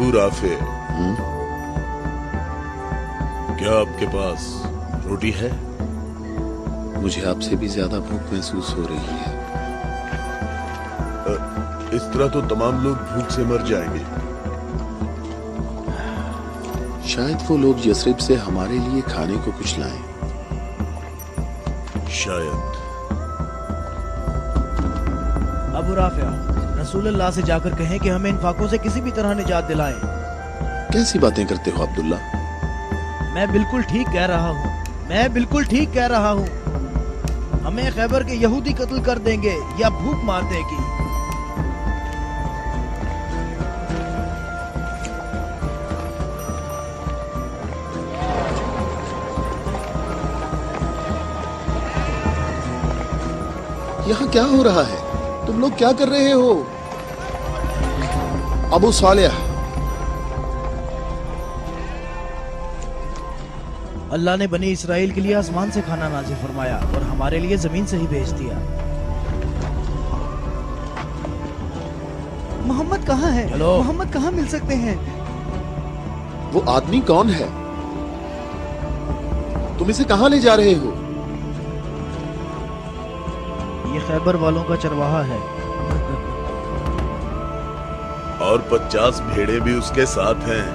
Abu Rafe, क्या आपके पास रोटी है? मुझे आपसे भी ज्यादा भूख महसूस हो रही है। इस तरह तो तमाम लोग भूख से मर जाएंगे। शायद वो लोग यसरिब से हमारे लिए खाने को कुछ लाएं। शायद। अबू राफिया, रसूलुल्लाह से जाकर कहें कि हमें इन फाकों से किसी भी तरह निजात दिलाएं। कैसी बातें करते हो अब्दुल्ला? मैं बिल्कुल ठीक कह रहा हूँ, मैं बिल्कुल ठीक कह रहा हूँ। हमें खैबर के यहूदी कत्ल कर देंगे या भूख मार देगी। यहाँ क्या हो रहा है? तुम लोग क्या कर रहे हो? अबू सालेह, अल्लाह ने बनी इसराइल के लिए आसमान से खाना नाज़िल फरमाया और हमारे लिए जमीन से ही भेज दिया। मोहम्मद कहाँ है? चलो। मोहम्मद कहाँ मिल सकते हैं? वो आदमी कौन है? तुम इसे कहाँ ले जा रहे हो? ये खैबर वालों का चरवाहा है और 50 भेड़े भी उसके साथ हैं।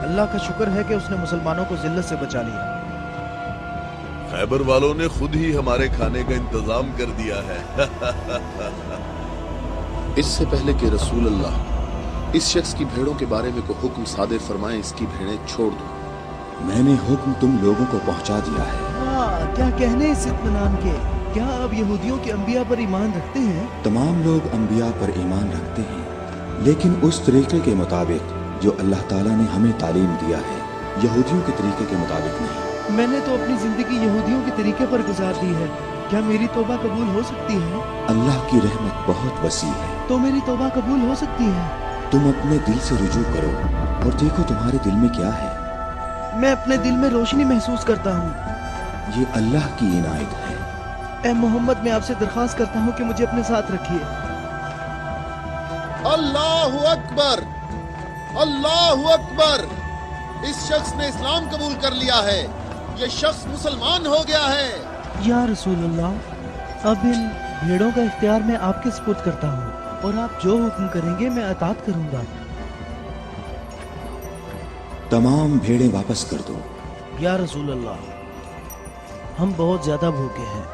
अल्लाह का शुक्र है कि उसने मुसलमानों को जिल्लत से बचा लिया। खैबर वालों ने खुद ही हमारे खाने का इंतजाम कर दिया है। इससे पहले कि रसूल अल्लाह इस शख्स की भेड़ों के बारे में को हुक्म सादिर फरमाए, इसकी भेड़ें छोड़ दो। मैंने हुक्म तुम लोगों को पहुंचा दिया है। क्या कहने इस इत्मीनान के? क्या अब यहूदियों के अंबिया पर ईमान रखते हैं? तमाम लोग अंबिया पर ईमान रखते हैं, लेकिन उस तरीके के मुताबिक जो अल्लाह ताला ने हमें तालीम दिया है, यहूदियों के तरीके के मुताबिक नहीं। मैंने तो अपनी जिंदगी यहूदियों के तरीके पर गुजार दी है। क्या मेरी तौबा कबूल हो सकती है? अल्लाह की रहमत बहुत वसी है। तो मेरी तौबा कबूल हो सकती है? तुम अपने दिल से रुजू करो और देखो तुम्हारे दिल में क्या है। मैं अपने दिल में रोशनी महसूस करता हूँ। ये अल्लाह की इनायत है। ए मोहम्मद, मैं आपसे दरख्वास्त करता हूँ कि मुझे अपने साथ रखिए। अल्लाहु अकबर, अल्लाहु अकबर। इस शख्स ने इस्लाम कबूल कर लिया है। ये शख्स मुसलमान हो गया है। या रसूलुल्लाह, अब इन भेड़ों का इख्तियार मैं आपके सुपुर्द करता हूँ और आप जो हुक्म करेंगे मैं अतात करूंगा। तमाम भेड़ें वापस कर दो। या रसूल अल्लाह, हम बहुत ज्यादा भूखे हैं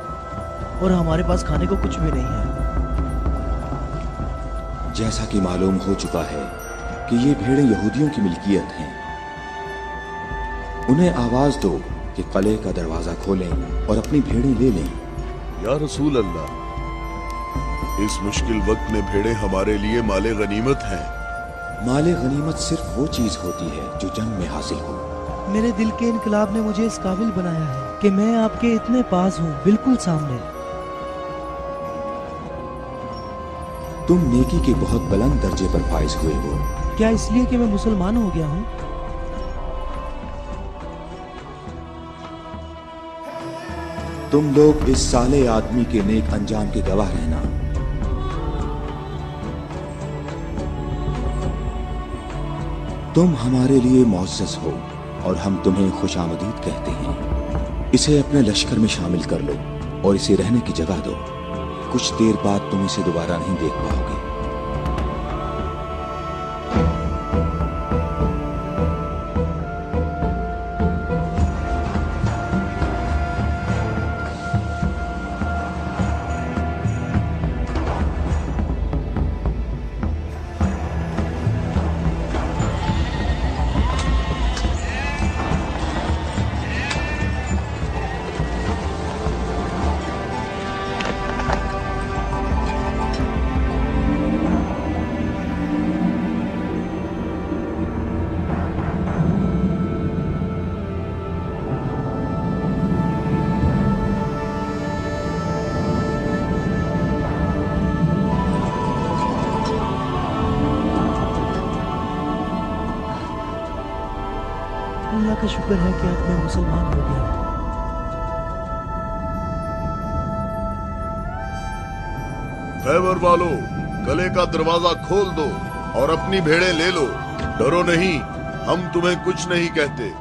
और हमारे पास खाने को कुछ भी नहीं है। जैसा कि मालूम हो चुका है कि ये भेड़ें यहूदियों की मिल्कियत हैं, उन्हें आवाज दो कि किले का दरवाजा खोलें और अपनी भेड़ें ले लें। या रसूल अल्लाह, इस मुश्किल वक्त में भेड़ें हमारे लिए माले गनीमत हैं। माले गनीमत सिर्फ वो चीज होती है जो जंग में हासिल हो। मेरे दिल के इनकलाब ने मुझे इस काबिल बनाया है कि मैं आपके इतने पास हूँ, बिल्कुल सामने। तुम नेकी के बहुत बुलंद दर्जे पर फाइज हुए हो। क्या इसलिए कि मैं मुसलमान हो गया हूँ? तुम लोग इस साले आदमी के नेक अंजाम के गवाह रहना। तुम हमारे लिए मुअज़्ज़ज़ हो और हम तुम्हें खुशामदीद कहते हैं। इसे अपने लश्कर में शामिल कर लो और इसे रहने की जगह दो। कुछ देर बाद तुम इसे दोबारा नहीं देख पाओगे। अल्लाह का शुक्र है कि अब मैं मुसलमान हो गया। खैबर वालों, कले का दरवाजा खोल दो और अपनी भेड़ें ले लो। डरो नहीं, हम तुम्हें कुछ नहीं कहते।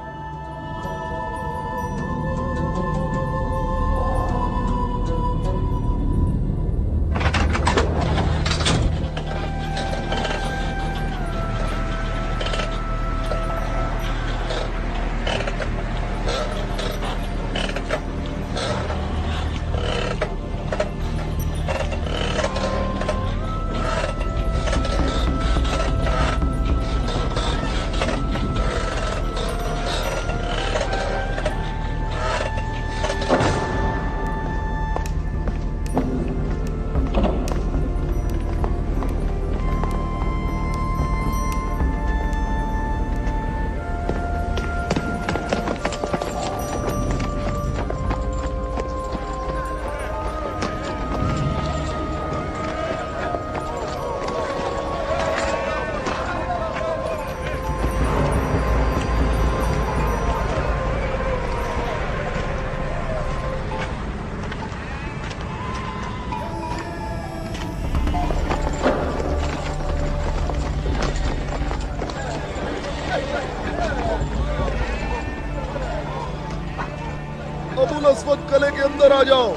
अबुल अस्वद कले के अंदर आ जाओ।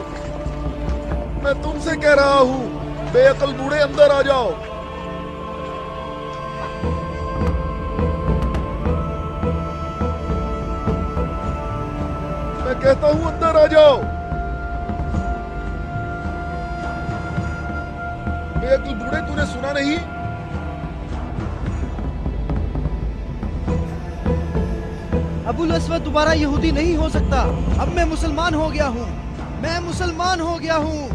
मैं तुमसे कह रहा हूँ, बेअकल बूढ़े अंदर आ जाओ। मैं कहता हूँ अंदर आ जाओ। बेअकल बूढ़े, तूने सुना नहीं? अबुल अस्वद दोबारा यहूदी नहीं हो सकता। अब मैं मुसलमान हो गया हूँ। मैं मुसलमान हो गया हूँ।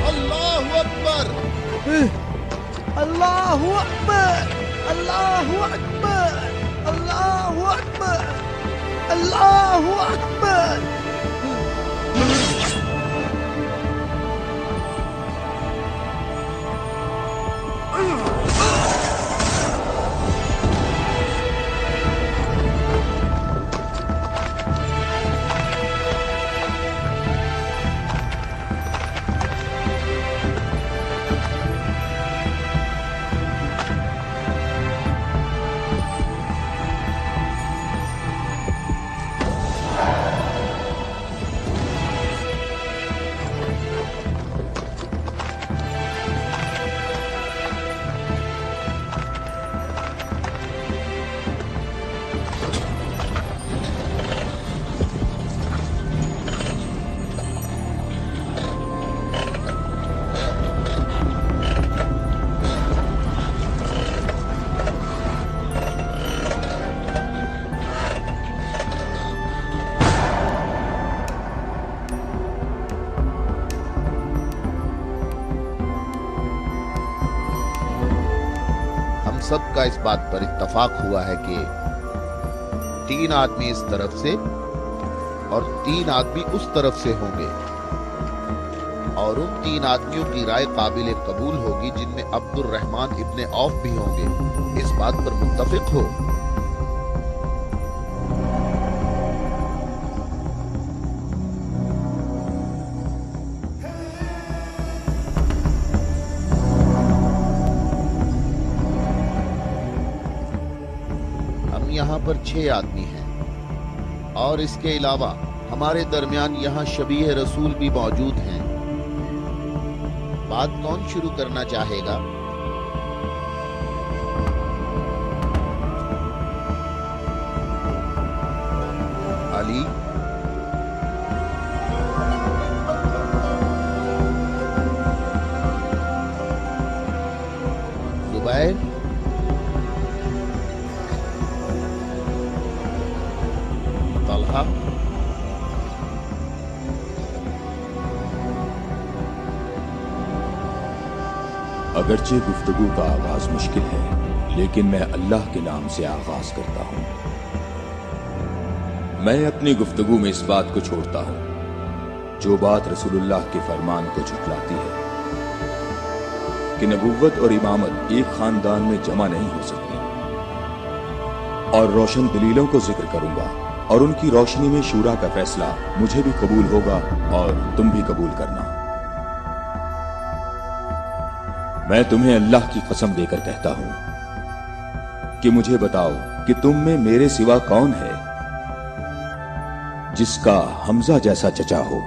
अल्लाहु अकबर। अल्लाहु अकबर, अल्लाहु अकबर, अल्लाहु अकबर, अल्लाहु अकबर। सबका इस बात पर इत्तफाक हुआ है कि 3 आदमी इस तरफ से और 3 आदमी उस तरफ से होंगे, और उन 3 आदमियों की राय काबिल कबूल होगी जिनमें अब्दुल रहमान इब्ने औफ भी होंगे। इस बात पर मुत्तफिक हो? यहाँ पर 6 आदमी हैं और इसके अलावा हमारे दरमियान यहाँ शबीह रसूल भी मौजूद हैं। बात कौन शुरू करना चाहेगा? अली? जुबैर? तलहा? अगरचे गुफ्तगू का आगाज मुश्किल है, लेकिन मैं अल्लाह के नाम से आगाज करता हूँ। मैं अपनी गुफ्तगू में इस बात को छोड़ता हूँ जो बात रसूलुल्लाह के फरमान को झुठलाती है कि नबुव्वत और इमामत एक खानदान में जमा नहीं हो सकती, और रोशन दलीलों को जिक्र करूंगा और उनकी रोशनी में शूरा का फैसला मुझे भी कबूल होगा और तुम भी कबूल करना। मैं तुम्हें अल्लाह की कसम देकर कहता हूं कि मुझे बताओ कि तुम में मेरे सिवा कौन है जिसका हमजा जैसा चचा हो,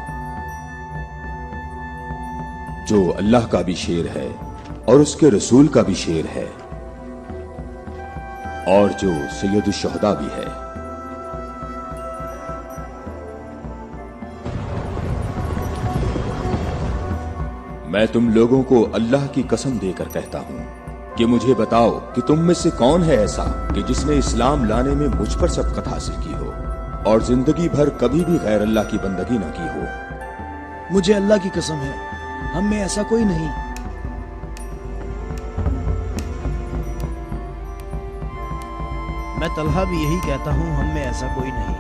जो अल्लाह का भी शेर है और उसके रसूल का भी शेर है और जो सैयदुल शुहदा भी है। मैं तुम लोगों को अल्लाह की कसम देकर कहता हूं कि मुझे बताओ कि तुम में से कौन है ऐसा कि जिसने इस्लाम लाने में मुझ पर सबकत हासिल की हो और जिंदगी भर कभी भी गैर अल्लाह की बंदगी न की हो। मुझे अल्लाह की कसम है, हम में ऐसा कोई नहीं। मैं तलहा भी यही कहता हूं, हम में ऐसा कोई नहीं।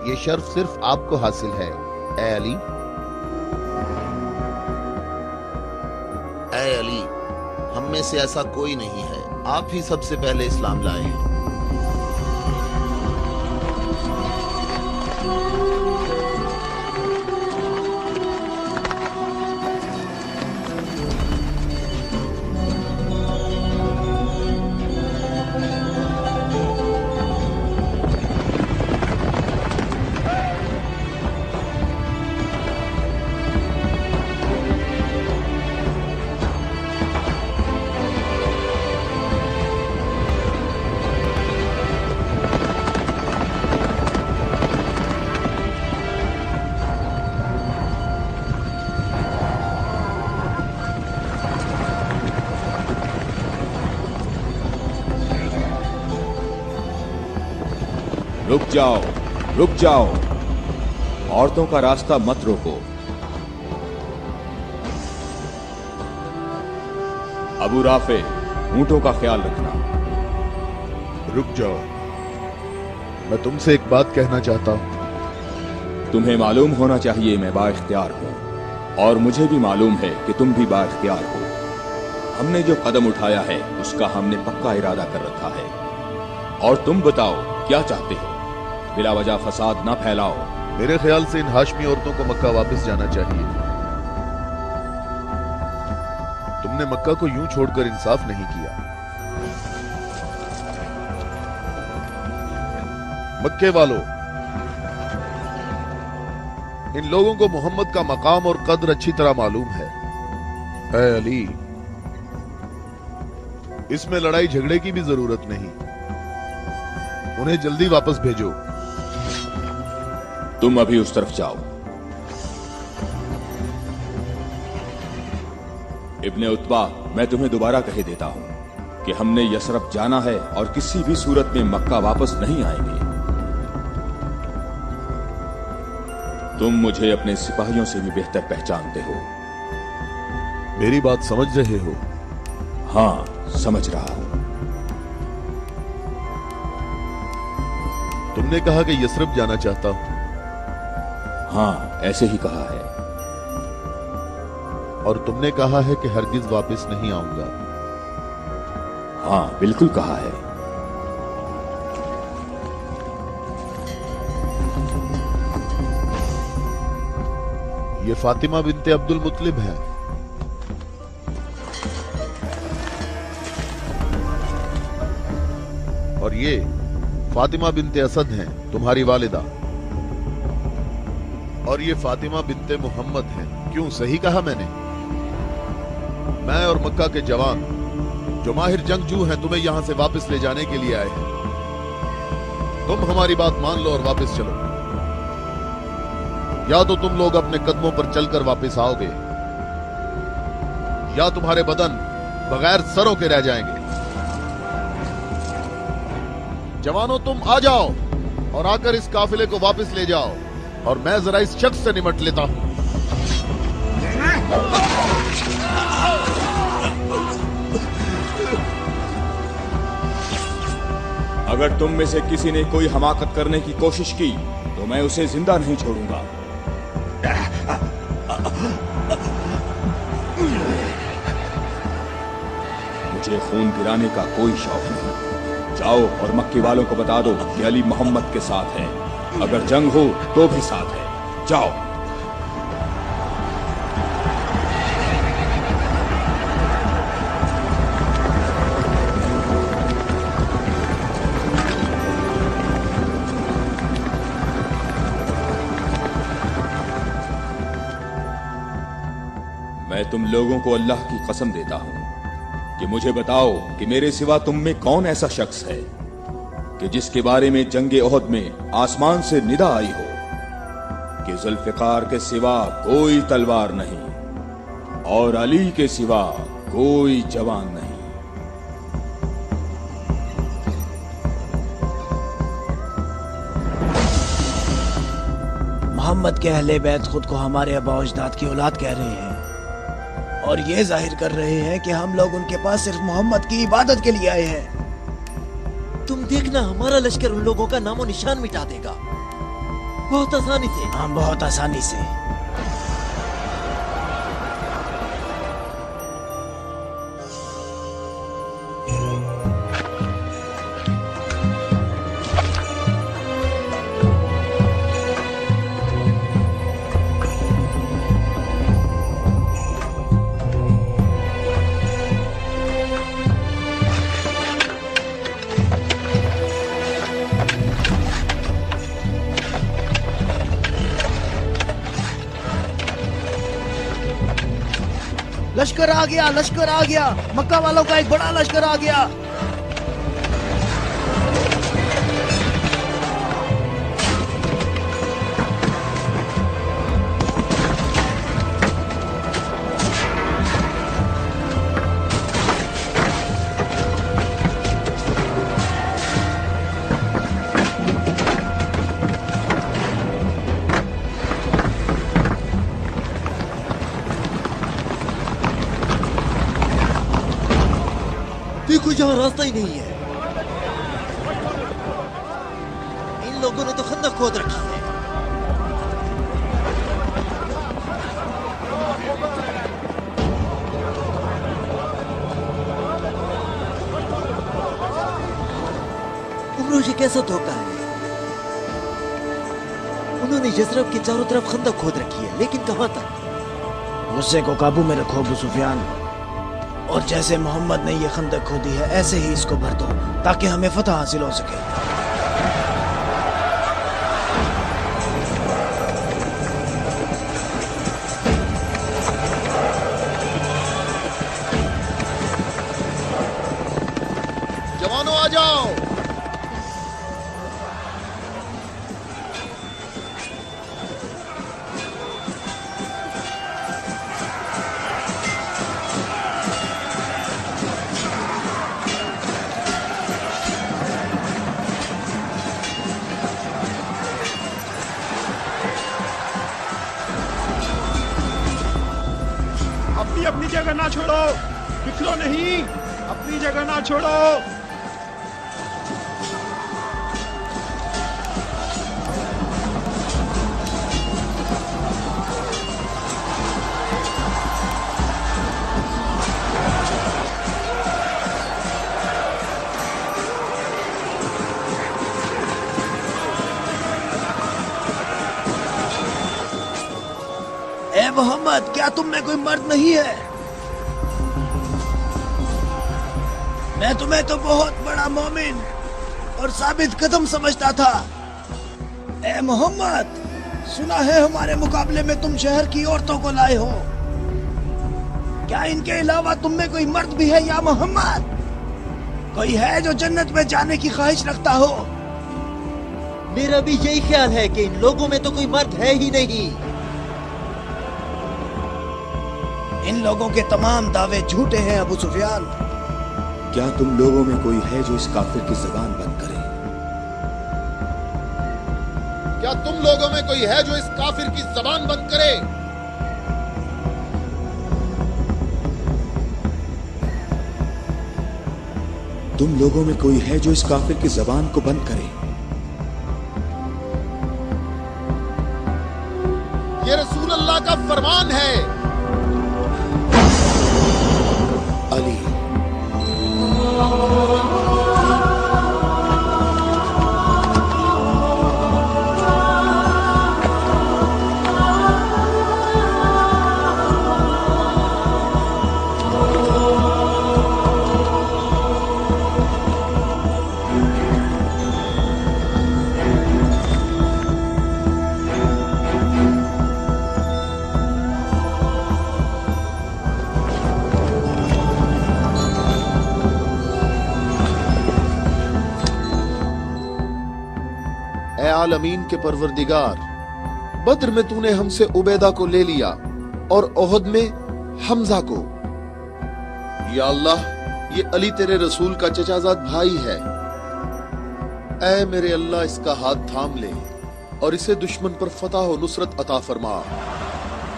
ये शर्फ सिर्फ आपको हासिल है ए अली। ऐ अली, हम में से ऐसा कोई नहीं है, आप ही सबसे पहले इस्लाम लाए हैं। रुक जाओ, औरतों का रास्ता मत रोको। अबू राफे, ऊंटों का ख्याल रखना। रुक जाओ, मैं तुमसे एक बात कहना चाहता हूं। तुम्हें मालूम होना चाहिए मैं बाइख्तियार हूं और मुझे भी मालूम है कि तुम भी बाइख्तियार हो। हमने जो कदम उठाया है उसका हमने पक्का इरादा कर रखा है। और तुम बताओ क्या चाहते हो? बिला वजह फसाद ना फैलाओ। मेरे ख्याल से इन हाशमी औरतों को मक्का वापस जाना चाहिए। तुमने मक्का को यूं छोड़कर इंसाफ नहीं किया। मक्के वालों, इन लोगों को मोहम्मद का मकाम और कद्र अच्छी तरह मालूम है। ऐ अली, इसमें लड़ाई झगड़े की भी जरूरत नहीं। उन्हें जल्दी वापस भेजो। तुम अभी उस तरफ जाओ। इब्ने उत्बा, मैं तुम्हें दोबारा कह देता हूं कि हमने यसरफ जाना है और किसी भी सूरत में मक्का वापस नहीं आएंगे। तुम मुझे अपने सिपाहियों से भी बेहतर पहचानते हो। मेरी बात समझ रहे हो? हाँ, समझ रहा हूं। तुमने कहा कि यसरफ जाना चाहता हूं। हाँ, ऐसे ही कहा है। और तुमने कहा है कि हरगिज वापस नहीं आऊंगा। हाँ, बिल्कुल कहा है। ये फातिमा बिनते अब्दुल मुत्तलिब है। और ये फातिमा बिनते असद हैं, तुम्हारी वालिदा। और ये फातिमा बिनते मोहम्मद हैं। क्यों, सही कहा मैंने? मैं और मक्का के जवान जो माहिर जंगजू हैं तुम्हें यहां से वापस ले जाने के लिए आए हैं। तुम हमारी बात मान लो और वापस चलो, या तो तुम लोग अपने कदमों पर चलकर वापस आओगे या तुम्हारे बदन बगैर सरों के रह जाएंगे। जवानों, तुम आ जाओ और आकर इस काफिले को वापस ले जाओ और मैं जरा इस शख्स से निमट लेता हूं। अगर तुम में से किसी ने कोई हमाकत करने की कोशिश की तो मैं उसे जिंदा नहीं छोड़ूंगा। मुझे खून गिराने का कोई शौक नहीं। जाओ और मक्की वालों को बता दो कि अली मोहम्मद के साथ है, अगर जंग हो तो भी साथ है। जाओ। मैं तुम लोगों को अल्लाह की कसम देता हूं कि मुझे बताओ कि मेरे सिवा तुम में कौन ऐसा शख्स है कि जिसके बारे में जंगे ओहद में आसमान से निदा आई हो कि जुल्फिकार के सिवा कोई तलवार नहीं और अली के सिवा कोई जवान नहीं। मोहम्मद के अहले बैत खुद को हमारे आबा अजदाद की औलाद कह रहे हैं और ये जाहिर कर रहे हैं कि हम लोग उनके पास सिर्फ मोहम्मद की इबादत के लिए आए हैं। तुम देखना, हमारा लश्कर उन लोगों का नामो निशान मिटा देगा, बहुत आसानी से। हाँ, बहुत आसानी से। लश्कर आ गया, लश्कर आ गया, मक्का वालों का एक बड़ा लश्कर आ गया। देखो, यहाँ रास्ता ही नहीं है। इन लोगों ने तो खंदक खोद रखी है। उमरो, ये कैसा धोखा है? उन्होंने यज़रब के चारों तरफ खंदक खोद रखी है, लेकिन कहां तक? गुस्से को काबू में रखो अबू सुफियान, और जैसे मोहम्मद ने ये खंदक खोदी है ऐसे ही इसको भर दो ताकि हमें फतह हासिल हो सके। जवानों आ जाओ। अपनी जगह ना छोड़ो, बिखरो नहीं, अपनी जगह ना छोड़ो। ए मोहम्मद, क्या तुम में कोई मर्द नहीं है? मैं तुम्हें तो बहुत बड़ा मोमिन और साबित कदम समझता था। ए मोहम्मद, सुना है हमारे मुकाबले में तुम शहर की औरतों को लाए हो। क्या इनके अलावा तुम में कोई मर्द भी है या मोहम्मद? कोई है जो जन्नत में जाने की ख्वाहिश रखता हो? मेरा भी यही ख्याल है कि इन लोगों में तो कोई मर्द है ही नहीं। इन लोगों के तमाम दावे झूठे हैं अबू सुफियान। क्या तुम लोगों में कोई है जो इस काफिर की जबान बंद करे? क्या तुम लोगों में कोई है जो इस काफिर की जबान बंद करे? तुम लोगों में कोई है जो इस काफिर की जबान को बंद करे? ये रसूल अल्लाह का फरमान है। अली, आलमीन के परवरदिगार, बद्र में तूने हमसे उबैदा को ले लिया और ओहद में हमजा को। या अल्लाह, ये अली तेरे रसूल का चचाजाद भाई है। ऐ मेरे अल्लाह, इसका हाथ थाम ले और इसे दुश्मन पर फतह और नुसरत अता फरमा।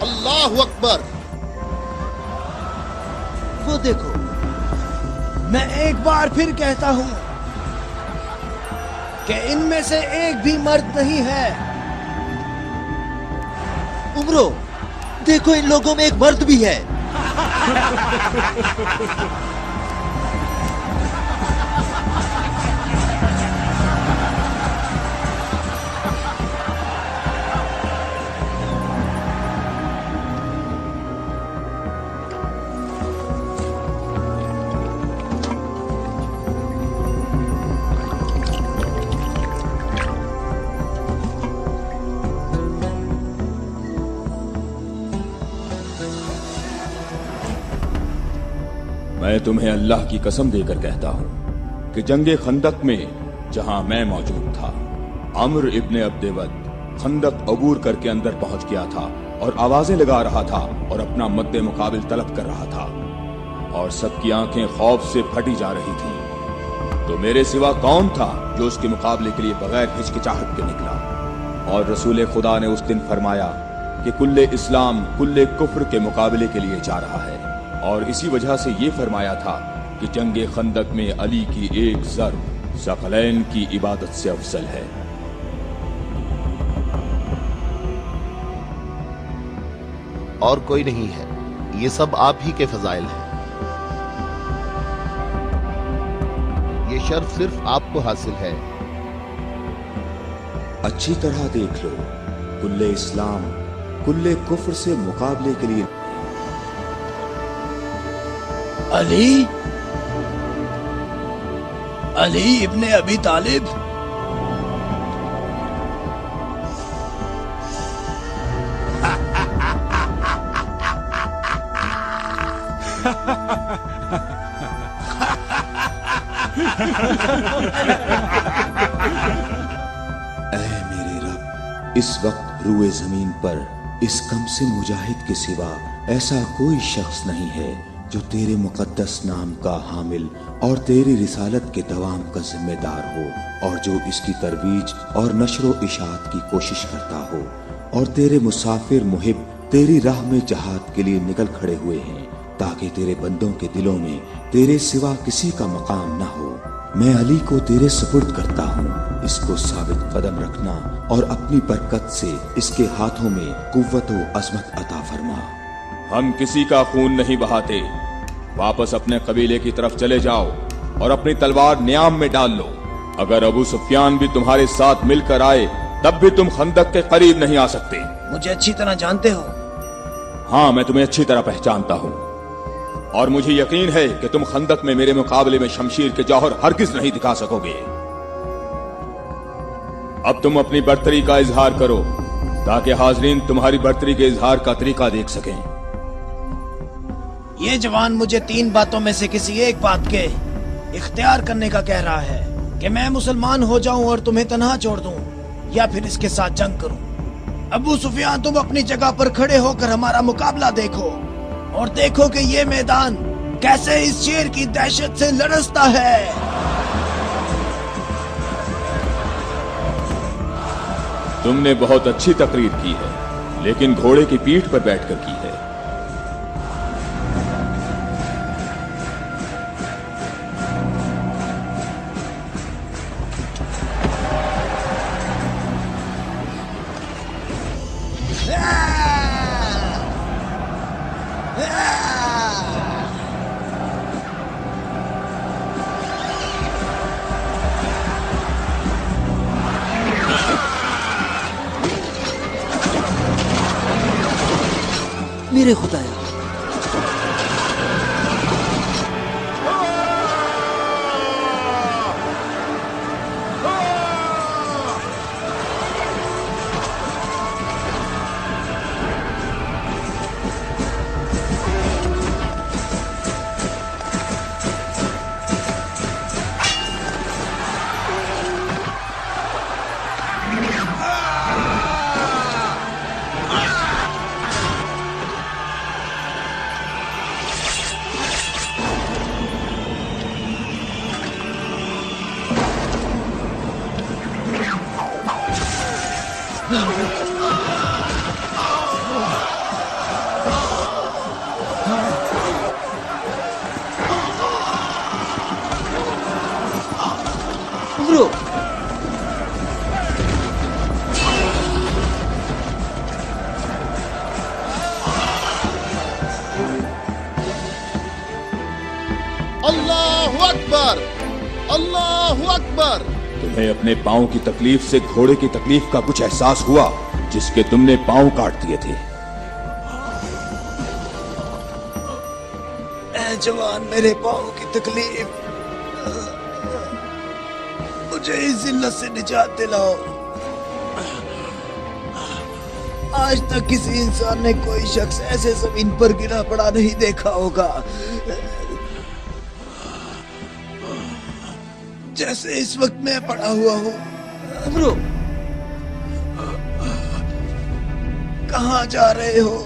अल्लाह अकबर। वो देखो, मैं एक बार फिर कहता हूं कि इनमें से एक भी मर्द नहीं है। उमरो, देखो इन लोगों में एक मर्द भी है। मैं तुम्हें अल्लाह की कसम देकर कहता हूं कि जंगे खंदक में जहां मैं मौजूद था, अम्र इब्ने अब्देवद खंदक अबूर करके अंदर पहुंच गया था और आवाजें लगा रहा था और अपना मद्दे मुकाबिल तलब कर रहा था और सबकी आंखें खौफ से फटी जा रही थी। तो मेरे सिवा कौन था जो उसके मुकाबले के लिए बगैर हिचकिचाहट के निकला? और रसूल खुदा ने उस दिन फरमाया कि कुल्ले इस्लाम कुल्ले कुफ्र के मुकाबले के लिए जा रहा है, और इसी वजह से ये फरमाया था कि जंगे खंदक में अली की एक ज़र्ब सकलैन की इबादत से अफजल है। और कोई नहीं है, ये सब आप ही के फजाइल हैं। ये शर्फ सिर्फ आपको हासिल है। अच्छी तरह देख लो, कुल्ले इस्लाम कुल्ले कुफ्र से मुकाबले के लिए। अली, अली इब्ने अबी तालिब। इस वक्त रुए जमीन पर इस कम से मुजाहिद के सिवा ऐसा कोई शख्स नहीं है जो तेरे मुकद्दस नाम का हामिल और तेरी रिसालत के दवाम का जिम्मेदार हो, और जो इसकी तरवीज और नशरो इशात की कोशिश करता हो, और तेरे मुसाफिर मुहिब तेरी राह में जहाद के लिए निकल खड़े हुए हैं ताकि तेरे बंदों के दिलों में तेरे सिवा किसी का मकाम न हो। मैं अली को तेरे सुपुर्द करता हूँ, इसको साबित कदम रखना और अपनी बरकत से इसके हाथों में कुव्वत व अजमत अता फरमा। हम किसी का खून नहीं बहाते, वापस अपने कबीले की तरफ चले जाओ और अपनी तलवार न्याम में डाल लो। अगर अबू सुफियान भी तुम्हारे साथ मिलकर आए तब भी तुम खंदक के करीब नहीं आ सकते। मुझे अच्छी तरह जानते हो? हाँ, मैं तुम्हें अच्छी तरह पहचानता हूँ और मुझे यकीन है कि तुम खंदक में मेरे मुकाबले में शमशीर के जौहर हरगिज नहीं दिखा सकोगे। अब तुम अपनी बर्तरी का इजहार करो ताकि हाजरीन तुम्हारी बर्तरी के इजहार का तरीका देख सकें। ये जवान मुझे 3 बातों में से किसी एक बात के इख्तियार करने का कह रहा है कि मैं मुसलमान हो जाऊं और तुम्हें तन्हा छोड़ दूं, या फिर इसके साथ जंग करूं। अबू सुफियान, तुम अपनी जगह पर खड़े होकर हमारा मुकाबला देखो और देखो कि ये मैदान कैसे इस शेर की दहशत से लरसता है। तुमने बहुत अच्छी तकरीर की है, लेकिन घोड़े की पीठ पर बैठकर की है। मेरे खुदाया, अल्लाहु अकबर, अल्लाहु अकबर। तुम्हें अपने पांव की तकलीफ से घोड़े की तकलीफ का कुछ एहसास हुआ जिसके तुमने पांव काट दिए थे? ऐ जवान, मेरे पाँव की तकलीफ, मुझे इस जिल्लत से निजात दिलाओ। आज तक किसी इंसान ने कोई शख्स ऐसे जमीन पर गिरा पड़ा नहीं देखा होगा जैसे इस वक्त मैं पड़ा हुआ हूँ। अमरो, कहाँ जा रहे हो?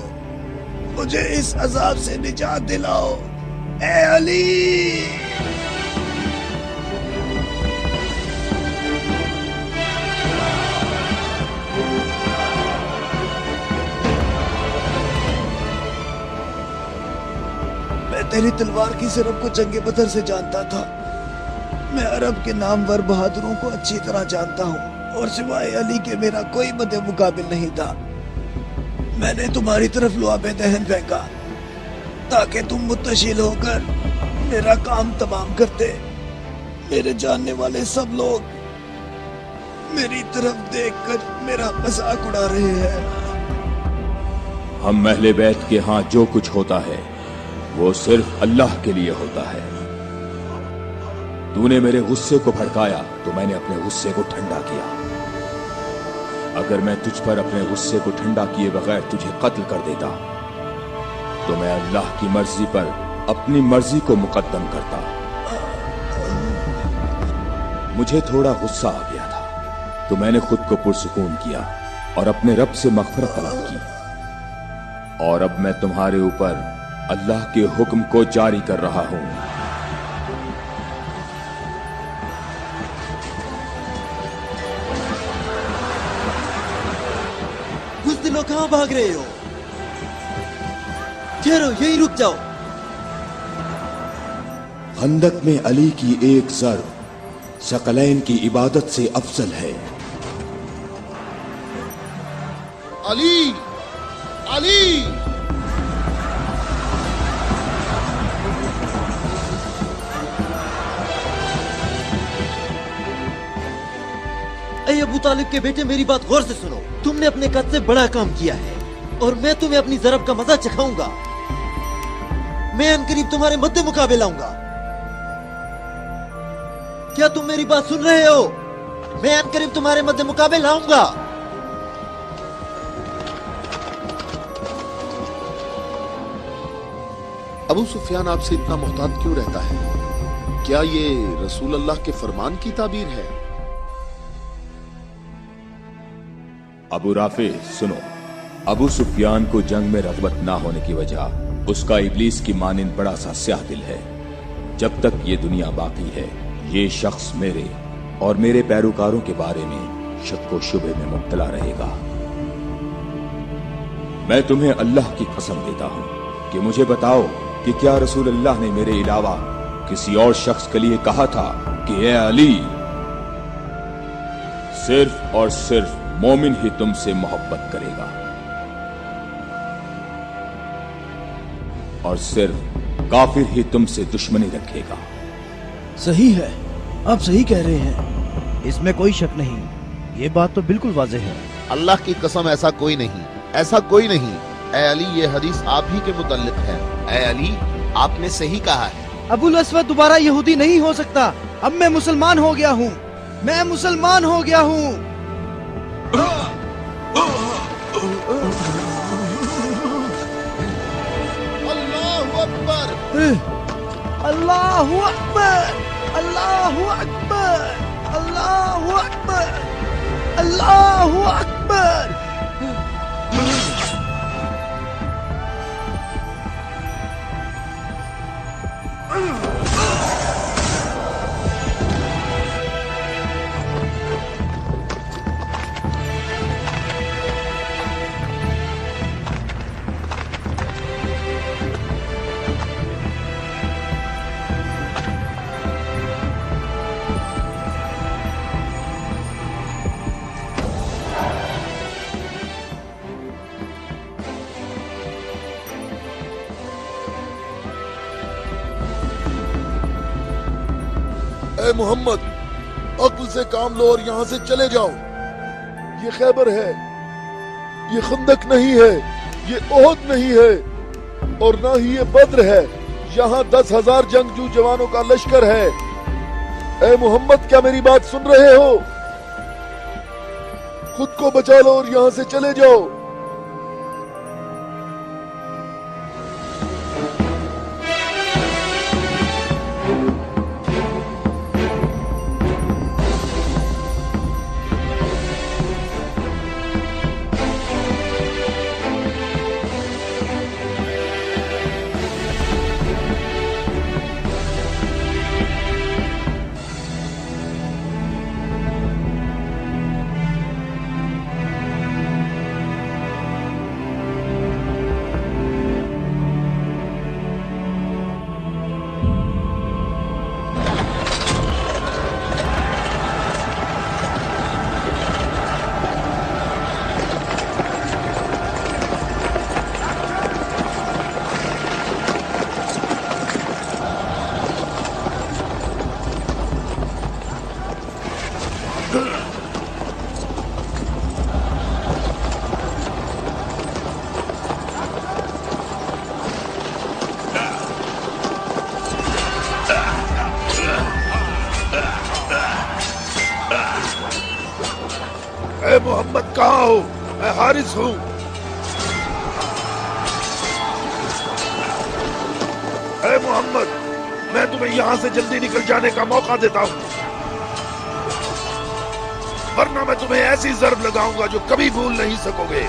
मुझे इस अजाब से निजात दिलाओ, ए अली। मैं तेरी तलवार की सिर्फ को जंगे बदर से जानता था। मैं अरब के नामवर बहादुरों को अच्छी तरह जानता हूँ और सिवाय अली के मेरा कोई मद्दे मुकाबिल नहीं था। मैंने तुम्हारी तरफ लुआबे दहन फेंका ताकि तुम मुत्तशिल होकर मेरा काम तमाम करते। मेरे जानने वाले सब लोग मेरी तरफ देखकर मेरा मजाक उड़ा रहे हैं। हम अहले बैत के यहाँ जो कुछ होता है वो सिर्फ अल्लाह के लिए होता है। तूने मेरे गुस्से को भड़काया तो मैंने अपने गुस्से को ठंडा किया। अगर मैं तुझ पर अपने गुस्से को ठंडा किए बगैर तुझे कत्ल कर देता तो मैं अल्लाह की मर्जी पर अपनी मर्जी को मुकद्दम करता। मुझे थोड़ा गुस्सा आ गया था तो मैंने खुद को पुरसुकून किया और अपने रब से मग़फ़िरत तलब की। और अब मैं तुम्हारे ऊपर अल्लाह के हुक्म को जारी कर रहा हूं। बुज़दिलो, कहां भाग रहे हो? ठहरो, यहीं रुक जाओ। खंदक में अली की एक ज़र्ब सकलैन की इबादत से अफजल है। अली, अली। ऐ अबू तालिब के बेटे, मेरी बात गौर से सुनो। तुमने अपने कद से बड़ा काम किया है और मैं तुम्हें अपनी ज़रब का मजा चखाऊंगा। मैं अनकरीब तुम्हारे मद्दे मुकाबले लाऊंगा। क्या तुम मेरी बात सुन रहे हो? मैं अनकरीब तुम्हारे मद्दे मुकाबले लाऊंगा। अबू सुफियान आपसे इतना मोहतात क्यों रहता है? क्या ये रसूल अल्लाह के फरमान की ताबीर है? अबू राफे सुनो, अबू सुफियान को जंग में रग़बत ना होने की वजह उसका इब्लीस की मानिंद बड़ा सा स्याह दिल है। जब तक ये दुनिया बाकी है ये शख्स मेरे और मेरे पैरोकारों के बारे में शक व शुबे में मुब्तला रहेगा। मैं तुम्हें अल्लाह की कसम देता हूं कि मुझे बताओ कि क्या रसूल अल्लाह ने मेरे अलावा किसी और शख्स के लिए कहा था कि ए अली, सिर्फ और सिर्फ मोमिन ही तुमसे मोहब्बत करेगा और सिर्फ काफिर ही तुमसे दुश्मनी रखेगा। सही है, आप सही कह रहे हैं, इसमें कोई शक नहीं। ये बात तो बिल्कुल वाज़ेह है। अल्लाह की कसम, ऐसा कोई नहीं, ऐसा कोई नहीं। ए अली, ये हदीस आप ही के मुतल्लिक है। ए अली, आपने सही कहा है। अबुल अस्वद दोबारा यहूदी नहीं हो सकता। अब मैं मुसलमान हो गया हूँ, मैं मुसलमान हो गया हूँ। अल्लाहु अकबर, अल्लाहु अकबर, अल्लाहु अकबर, अल्लाहु अकबर, अल्लाहु अकबर। اے محمد عقل سے کام لو اور یہاں سے چلے جاؤ. یہ خیبر ہے, یہ خندق نہیں ہے, یہ احد نہیں ہے, اور نہ ہی یہ بدر ہے. یہاں 10,000 جنگجو جوانوں کا لشکر ہے. اے محمد کیا میری بات سن رہے ہو؟ خود کو بچا لو اور یہاں سے چلے جاؤ. اے محمد کہاں ہو؟ میں حارث ہوں. اے محمد میں تمہیں یہاں سے جلدی نکل جانے کا موقع دیتا ہوں, ورنہ میں تمہیں ایسی ضرب لگاؤں گا جو کبھی بھول نہیں سکو گے.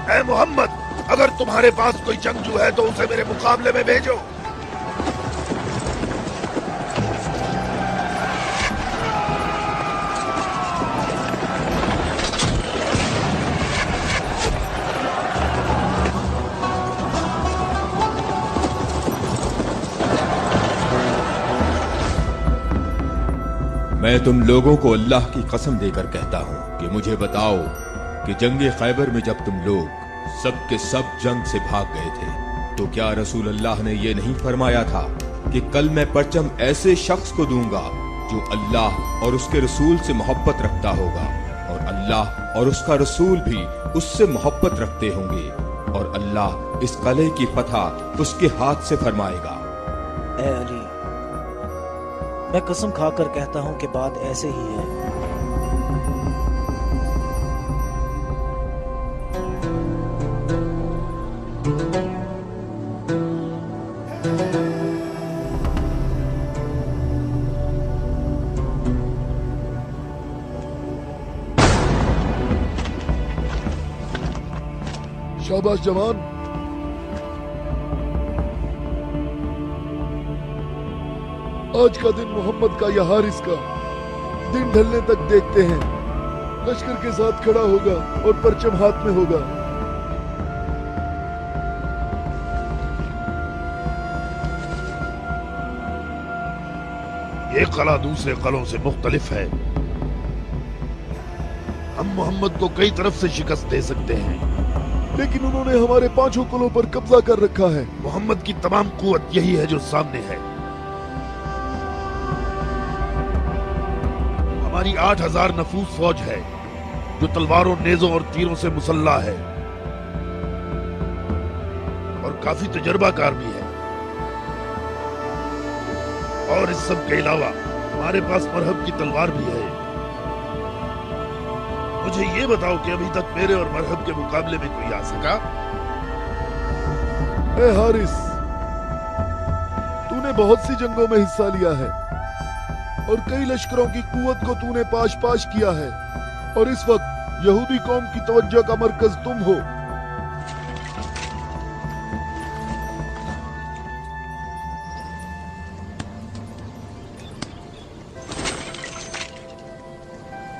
اے محمد اگر تمہارے پاس کوئی جنگجو ہے تو اسے میرے مقابلے میں بھیجو. میں تم لوگوں کو اللہ کی قسم دے کر کہتا ہوں کہ مجھے بتاؤ کہ جنگ خیبر میں جب تم لوگ سب کے سب جنگ سے بھاگ گئے تھے تو کیا رسول اللہ نے یہ نہیں فرمایا تھا کہ کل میں پرچم ایسے شخص کو دوں گا جو اللہ اور اس کے رسول سے محبت رکھتا ہوگا, اور اللہ اور اس کا رسول بھی اس سے محبت رکھتے ہوں گے, اور اللہ اس قلعے کی فتح اس کے ہاتھ سے فرمائے گا. اے علی میں قسم کھا کر کہتا ہوں کہ بات ایسے ہی ہے. شاباش جوان. آج کا دن محمد کا یا حارث کا دن ڈھلنے تک دیکھتے ہیں. لشکر کے ساتھ کھڑا ہوگا اور پرچم ہاتھ میں ہوگا. یہ قلعہ دوسرے قلعوں سے مختلف ہے. ہم محمد کو کئی طرف سے شکست دے سکتے ہیں, لیکن انہوں نے ہمارے 5 قلعوں پر قبضہ کر رکھا ہے. محمد کی تمام قوت یہی ہے جو سامنے ہے. ہماری 8,000 نفوس فوج ہے جو تلواروں, نیزوں اور تیروں سے مسلح ہے, اور کافی تجربہ کار بھی ہے. اور اس سب کے علاوہ ہمارے پاس مرہب کی تلوار بھی ہے. مجھے یہ بتاؤ کہ ابھی تک میرے اور مرہب کے مقابلے میں کوئی آ سکا؟ اے حارث تو نے بہت سی جنگوں میں حصہ لیا ہے اور کئی لشکروں کی قوت کو تو نے پاش پاش کیا ہے, اور اس وقت یہودی قوم کی توجہ کا مرکز تم ہو.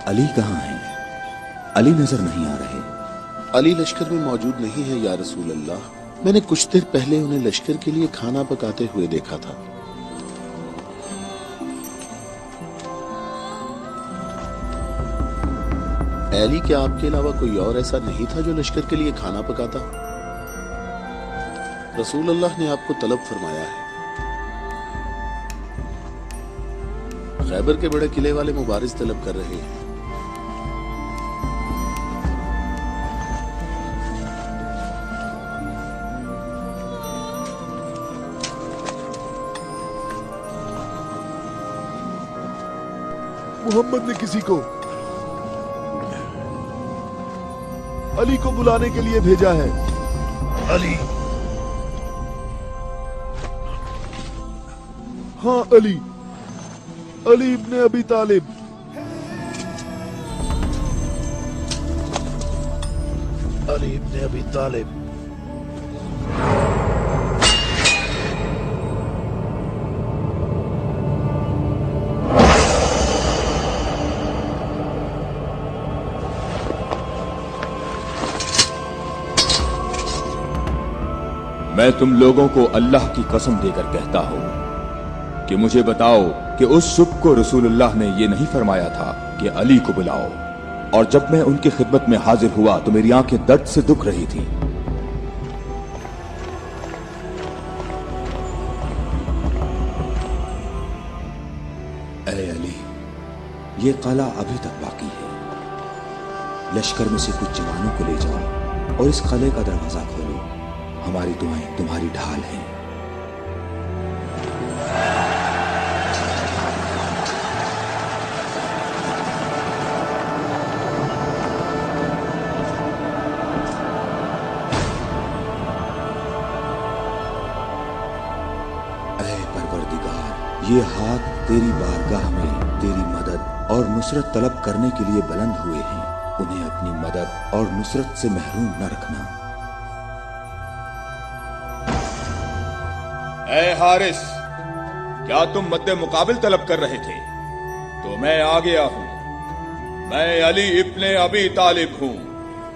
علی کہاں ہیں؟ علی نظر نہیں آ رہے. علی لشکر میں موجود نہیں ہے یا رسول اللہ. میں نے کچھ دیر پہلے انہیں لشکر کے لیے کھانا پکاتے ہوئے دیکھا تھا. علی کیا آپ کے علاوہ کوئی اور ایسا نہیں تھا جو لشکر کے لیے کھانا پکاتا؟ رسول اللہ نے آپ کو طلب فرمایا ہے۔ خیبر کے بڑے قلعے والے مبارز طلب کر رہے ہیں۔ محمد نے کسی کو علی کو بلانے کے لیے بھیجا ہے۔ علی؟ ہاں علی، علی ابن ابی طالب۔ علی ابن ابی طالب؟ میں تم لوگوں کو اللہ کی قسم دے کر کہتا ہوں کہ مجھے بتاؤ کہ اس صبح کو رسول اللہ نے یہ نہیں فرمایا تھا کہ علی کو بلاؤ، اور جب میں ان کی خدمت میں حاضر ہوا تو میری آنکھیں درد سے دکھ رہی تھی۔ اے علی، یہ قلعہ ابھی تک باقی ہے۔ لشکر میں سے کچھ جوانوں کو لے جاؤ اور اس قلعے کا دروازہ کھولو۔ ہماری دعائیں تمہاری ڈھال ہیں۔ اے پروردگار، یہ ہاتھ تیری بارگاہ میں تیری مدد اور نصرت طلب کرنے کے لیے بلند ہوئے ہیں، انہیں اپنی مدد اور نصرت سے محروم نہ رکھنا۔ اے حارث، کیا تم مد مقابل طلب کر رہے تھے؟ تو میں آ گیا ہوں۔ میں علی ابن ابی طالب ہوں،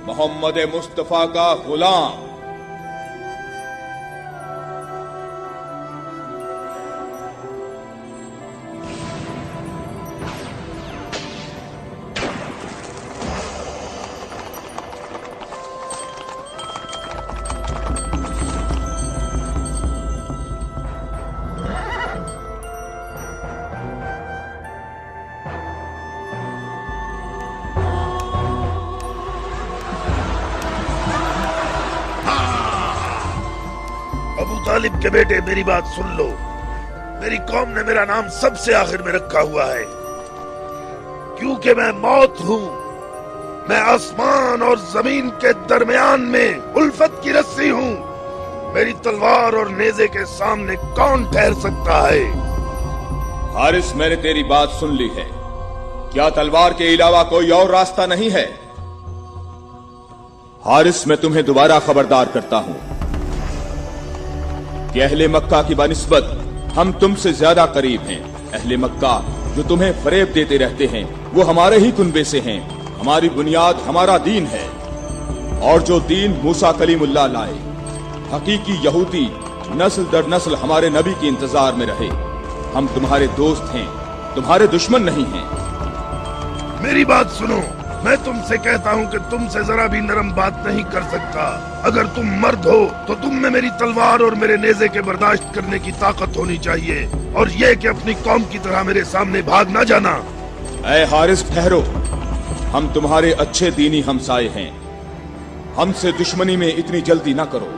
محمد مصطفیٰ کا غلام۔ طالب کے بیٹے، میری بات سن لو۔ میری قوم نے میرا نام سب سے آخر میں رکھا ہوا ہے کیونکہ میں موت ہوں۔ میں آسمان اور زمین کے درمیان میں الفت کی رسی ہوں۔ میری تلوار اور نیزے کے سامنے کون ٹھہر سکتا ہے؟ حارث، میں نے تیری بات سن لی ہے۔ کیا تلوار کے علاوہ کوئی اور راستہ نہیں ہے؟ حارث، میں تمہیں دوبارہ خبردار کرتا ہوں کہ اہل مکہ کی بنسبت ہم تم سے زیادہ قریب ہیں۔ اہل مکہ جو تمہیں فریب دیتے رہتے ہیں وہ ہمارے ہی کنبے سے ہیں۔ ہماری بنیاد ہمارا دین ہے، اور جو دین موسیٰ کلیم اللہ لائے، حقیقی یہودی نسل در نسل ہمارے نبی کے انتظار میں رہے۔ ہم تمہارے دوست ہیں، تمہارے دشمن نہیں ہیں۔ میری بات سنو، میں تم سے کہتا ہوں کہ تم سے ذرا بھی نرم بات نہیں کر سکتا۔ اگر تم مرد ہو تو تم میں میری تلوار اور میرے نیزے کے برداشت کرنے کی طاقت ہونی چاہیے، اور یہ کہ اپنی قوم کی طرح میرے سامنے بھاگ نہ جانا۔ اے حارث، ٹھہرو، ہم تمہارے اچھے دینی ہمسائے ہیں، ہم سے دشمنی میں اتنی جلدی نہ کرو۔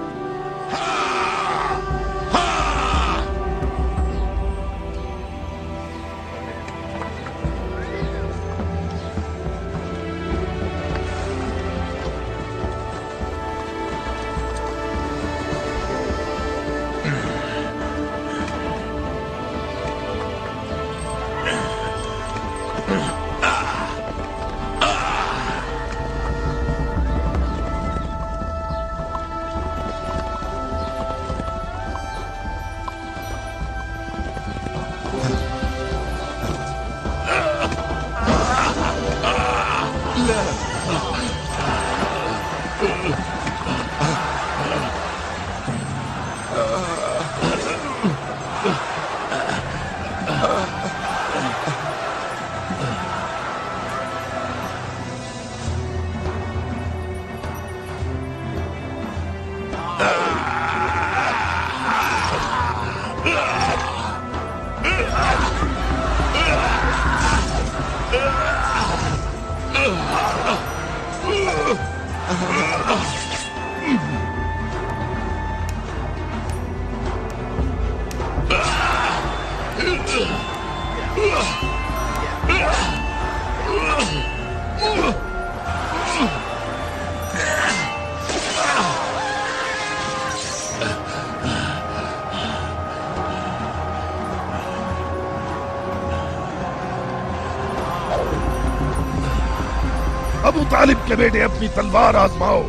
अबू तालिब के बेटे अपनी तलवार आजमाओ।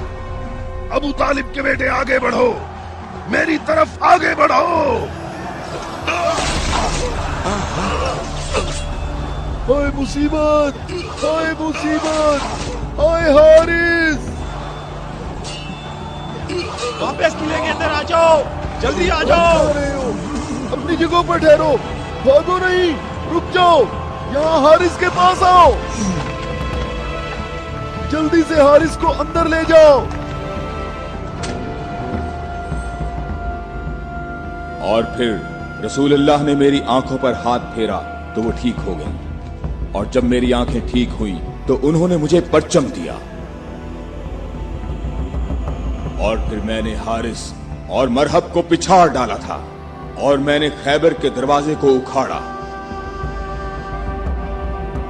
अबू तालिब के बेटे आगे बढ़ो, मेरी तरफ आगे बढ़ो। हाय मुसीबत, हाय मुसीबत, हाय हारिस। वापस किले के अंदर आ जाओ, जल्दी आ जाओ। अपनी जगह पर ठहरो, भागो नहीं, रुक जाओ, यहाँ हारिस के पास आओ। जल्दी से हारिस को अंदर ले जाओ। और फिर रसूलुल्लाह ने मेरी आंखों पर हाथ फेरा तो वो ठीक हो गई, और जब मेरी आंखें ठीक हुई तो उन्होंने मुझे परचम दिया। और फिर मैंने हारिस और मरहब को पिछाड़ डाला था, और मैंने खैबर के दरवाजे को उखाड़ा,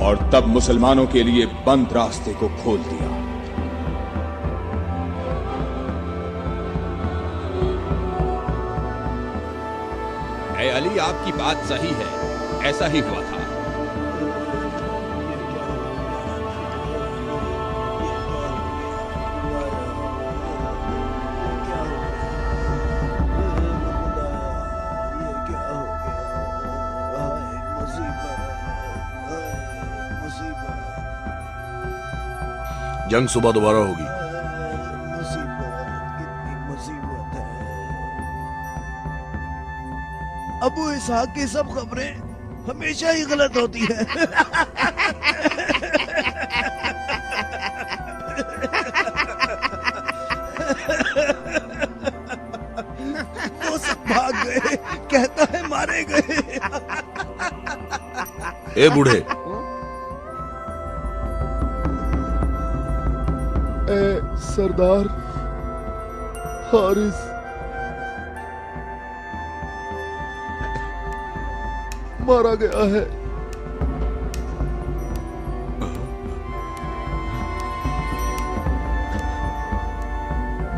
और तब मुसलमानों के लिए बंद रास्ते को खोल दिया। ऐ अली, आपकी बात सही है, ऐसा ही हुआ था। जंग सुबह दोबारा होगी। अबू इसहाक की सब खबरें हमेशा ही गलत होती हैं। वो सब भाग गए, कहता है मारे गए। ए बूढ़े, ए सरदार हारिस मारा गया है।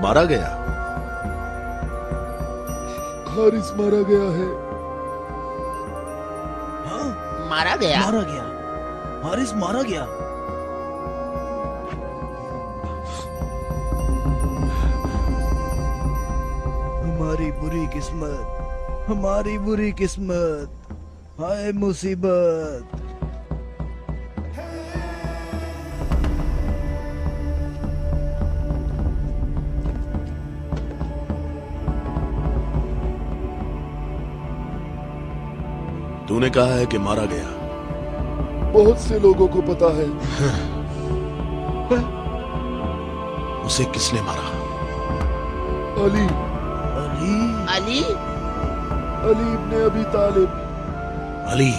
मारा गया? हारिस मारा गया है। हाँ? मारा गया? मारा गया, हारिस मारा गया। हमारी बुरी किस्मत, हमारी बुरी किस्मत, हाय मुसीबत। तूने कहा है कि मारा गया। बहुत से लोगों को पता है। उसे किसने मारा? अली। अली? अली? अली इब्ने अबी तालिब। अली?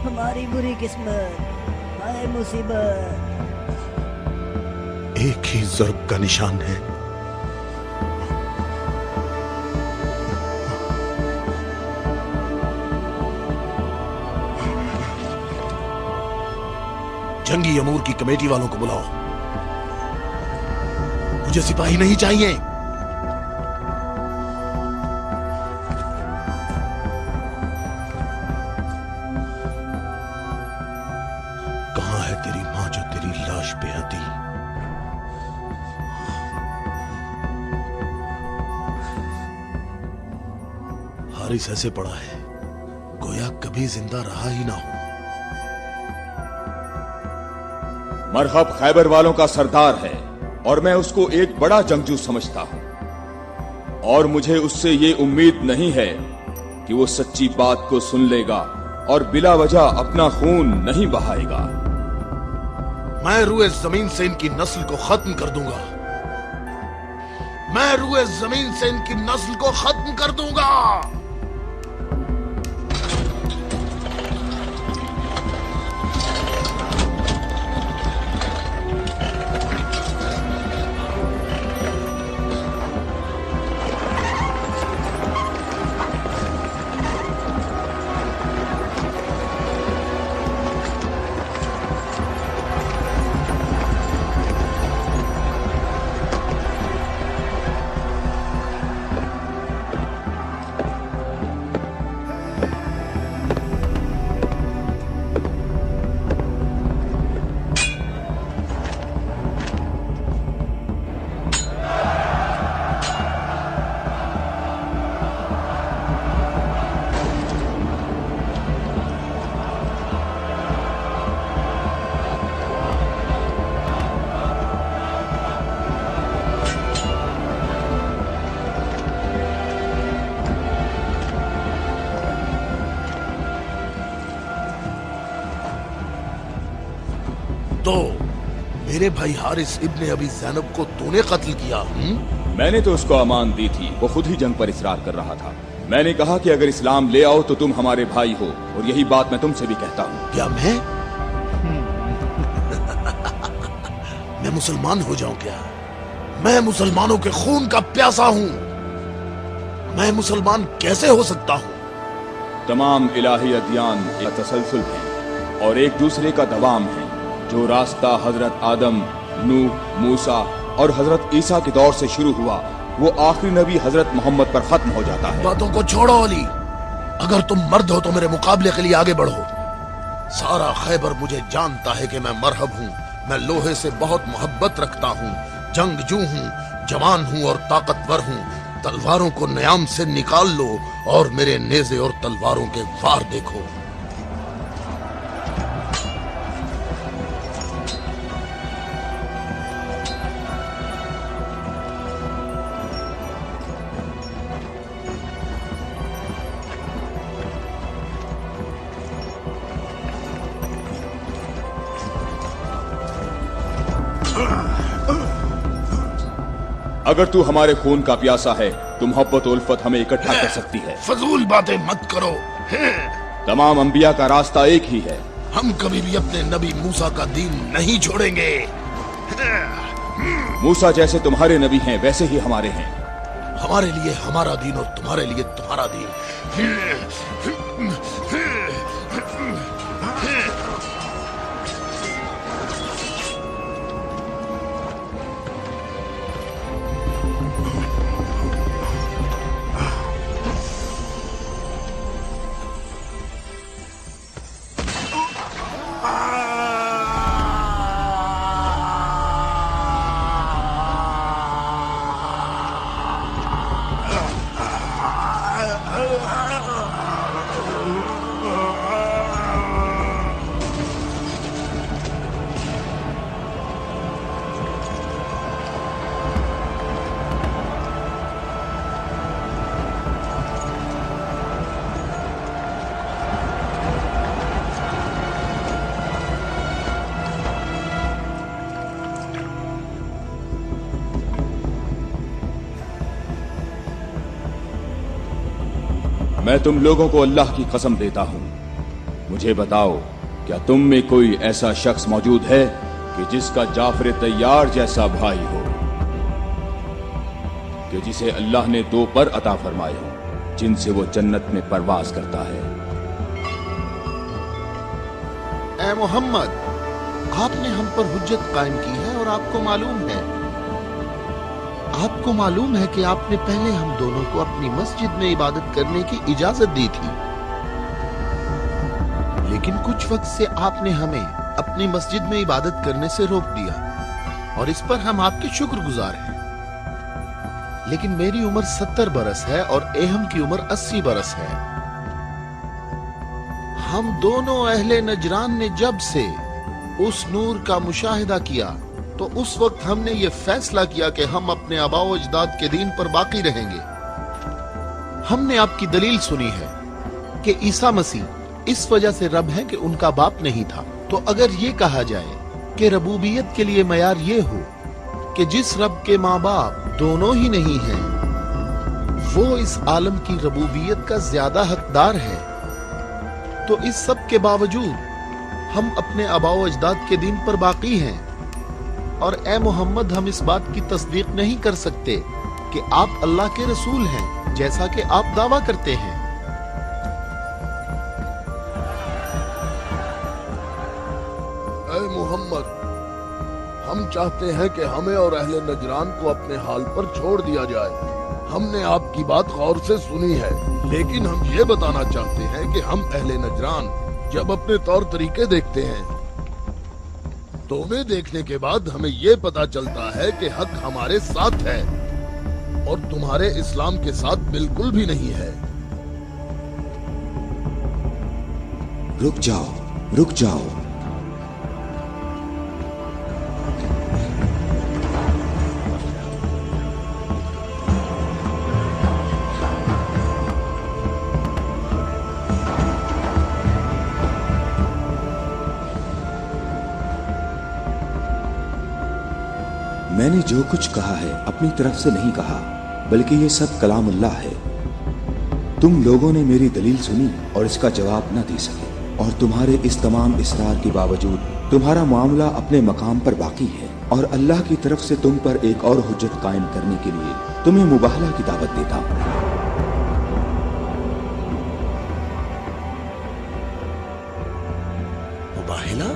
हमारी बुरी किस्मत, हाय मुसीबत। एक ही ज़र्ब का निशान है। जंगी अमूर की कमेटी वालों को बुलाओ। मुझे सिपाही नहीं चाहिए। कहां है तेरी मां जो तेरी लाश पे आती? हारिस ऐसे पड़ा है गोया कभी जिंदा रहा ही ना हो। मरहब खैबर वालों का सरदार है और मैं उसको एक बड़ा जंगजू समझता हूं, और मुझे उससे ये उम्मीद नहीं है कि वो सच्ची बात को सुन लेगा और बिला वजह अपना खून नहीं बहाएगा। मैं रुए जमीन से इनकी नस्ल को खत्म कर दूंगा। मैं रुए जमीन से इनकी नस्ल को खत्म कर दूंगा। तो मेरे भाई हारिस इब्ने अबी ज़ैनब को तूने कत्ल किया? मैंने तो उसको अमान दी थी, वो खुद ही जंग पर इसरार कर रहा था। मैंने कहा कि अगर इस्लाम ले आओ तो तुम हमारे भाई हो, और यही बात मैं तुमसे भी कहता हूँ। क्या मैं मुसलमान हो जाऊं क्या? मैं मुसलमानों के खून का प्यासा हूँ। मैं मुसलमान कैसे हो सकता हूँ? तमाम इलाही अदियान एक तसलसल हैं और एक दूसरे का दवाम है। जो रास्ता हजरत आदम, नूह, मूसा और हजरत ईसा के दौर से शुरू हुआ, वो आखिरी नबी हजरत मोहम्मद पर खत्म हो जाता है। बातों को छोड़ो अली, अगर तुम मर्द हो तो मेरे मुकाबले के लिए आगे बढ़ो। सारा खैबर मुझे जानता है कि मैं मरहब हूँ। मैं लोहे से बहुत मोहब्बत रखता हूँ, जंगजू हूँ, जवान हूँ और ताकतवर हूँ। तलवारों को न्याम से निकाल लो और मेरे नेज़े और तलवारों के वार देखो। अगर तू हमारे खून का प्यासा है तो मोहब्बत उल्फत हमें इकट्ठा कर सकती है। फजूल बातें मत करो। तमाम अंबिया का रास्ता एक ही है। हम कभी भी अपने नबी मूसा का दीन नहीं छोड़ेंगे। मूसा जैसे तुम्हारे नबी हैं वैसे ही हमारे हैं। हमारे लिए हमारा दीन और तुम्हारे लिए तुम्हारा दीन। मैं तुम लोगों को अल्लाह की कसम देता हूं, मुझे बताओ क्या तुम में कोई ऐसा शख्स मौजूद है कि जिसका जाफर तैयार जैसा भाई हो, कि जिसे अल्लाह ने 2 पर अता फरमाए हो जिनसे वो जन्नत में परवाज करता है। ए मोहम्मद, आपने हम पर हुज्जत कायम की है और आपको मालूम है कि आपने पहले हम दोनों को अपनी मस्जिद में इबादत करने की इजाजत दी थी, लेकिन कुछ वक्त से आपने हमें अपनी मस्जिद में इबादत करने से रोक दिया और इस पर हम आपके शुक्रगुजार हैं। लेकिन मेरी उम्र 70 बरस है और एहम की उम्र 80 बरस है। हम दोनों अहले नजरान ने जब से उस नूर का मुशाहिदा किया तो उस वक्त हमने ये फैसला किया कि हम अपने आबाओ अजदाद के दीन पर बाकी रहेंगे। हमने आपकी दलील सुनी है कि ईसा मसीह इस वजह से रब है कि उनका बाप नहीं था। तो अगर ये कहा जाए कि रबूबियत के लिए मयार ये हो कि जिस रब के माँ बाप दोनों ही नहीं हैं, वो इस आलम की रबूबियत का ज्यादा हकदार है, तो इस सब के बावजूद हम अपने आबाओ अजदाद के दीन पर बाकी हैं। और ए मोहम्मद, हम इस बात की तस्दीक नहीं कर सकते कि आप अल्लाह के रसूल हैं जैसा कि आप दावा करते हैं। ए मोहम्मद, हम चाहते हैं कि हमें और अहले नजरान को अपने हाल पर छोड़ दिया जाए। हमने आपकी बात गौर से सुनी है, लेकिन हम ये बताना चाहते हैं कि हम अहले नजरान जब अपने तौर तरीके देखते हैं तो उन्हें देखने के बाद हमें ये पता चलता है कि हक हमारे साथ है और तुम्हारे इस्लाम के साथ बिल्कुल भी नहीं है। रुक जाओ, रुक जाओ। मैंने जो कुछ कहा है अपनी तरफ से नहीं कहा, बल्कि ये सब कलामुल्लाह है। तुम लोगों ने मेरी दलील सुनी और इसका जवाब न दे सके, और तुम्हारे इस तमाम इसरार के बावजूद तुम्हारा मामला अपने मकाम पर बाकी है, और अल्लाह की तरफ से तुम पर एक और हुज्जत कायम करने के लिए तुम्हें मुबाहला की दावत देता हूँ। मुबाहला?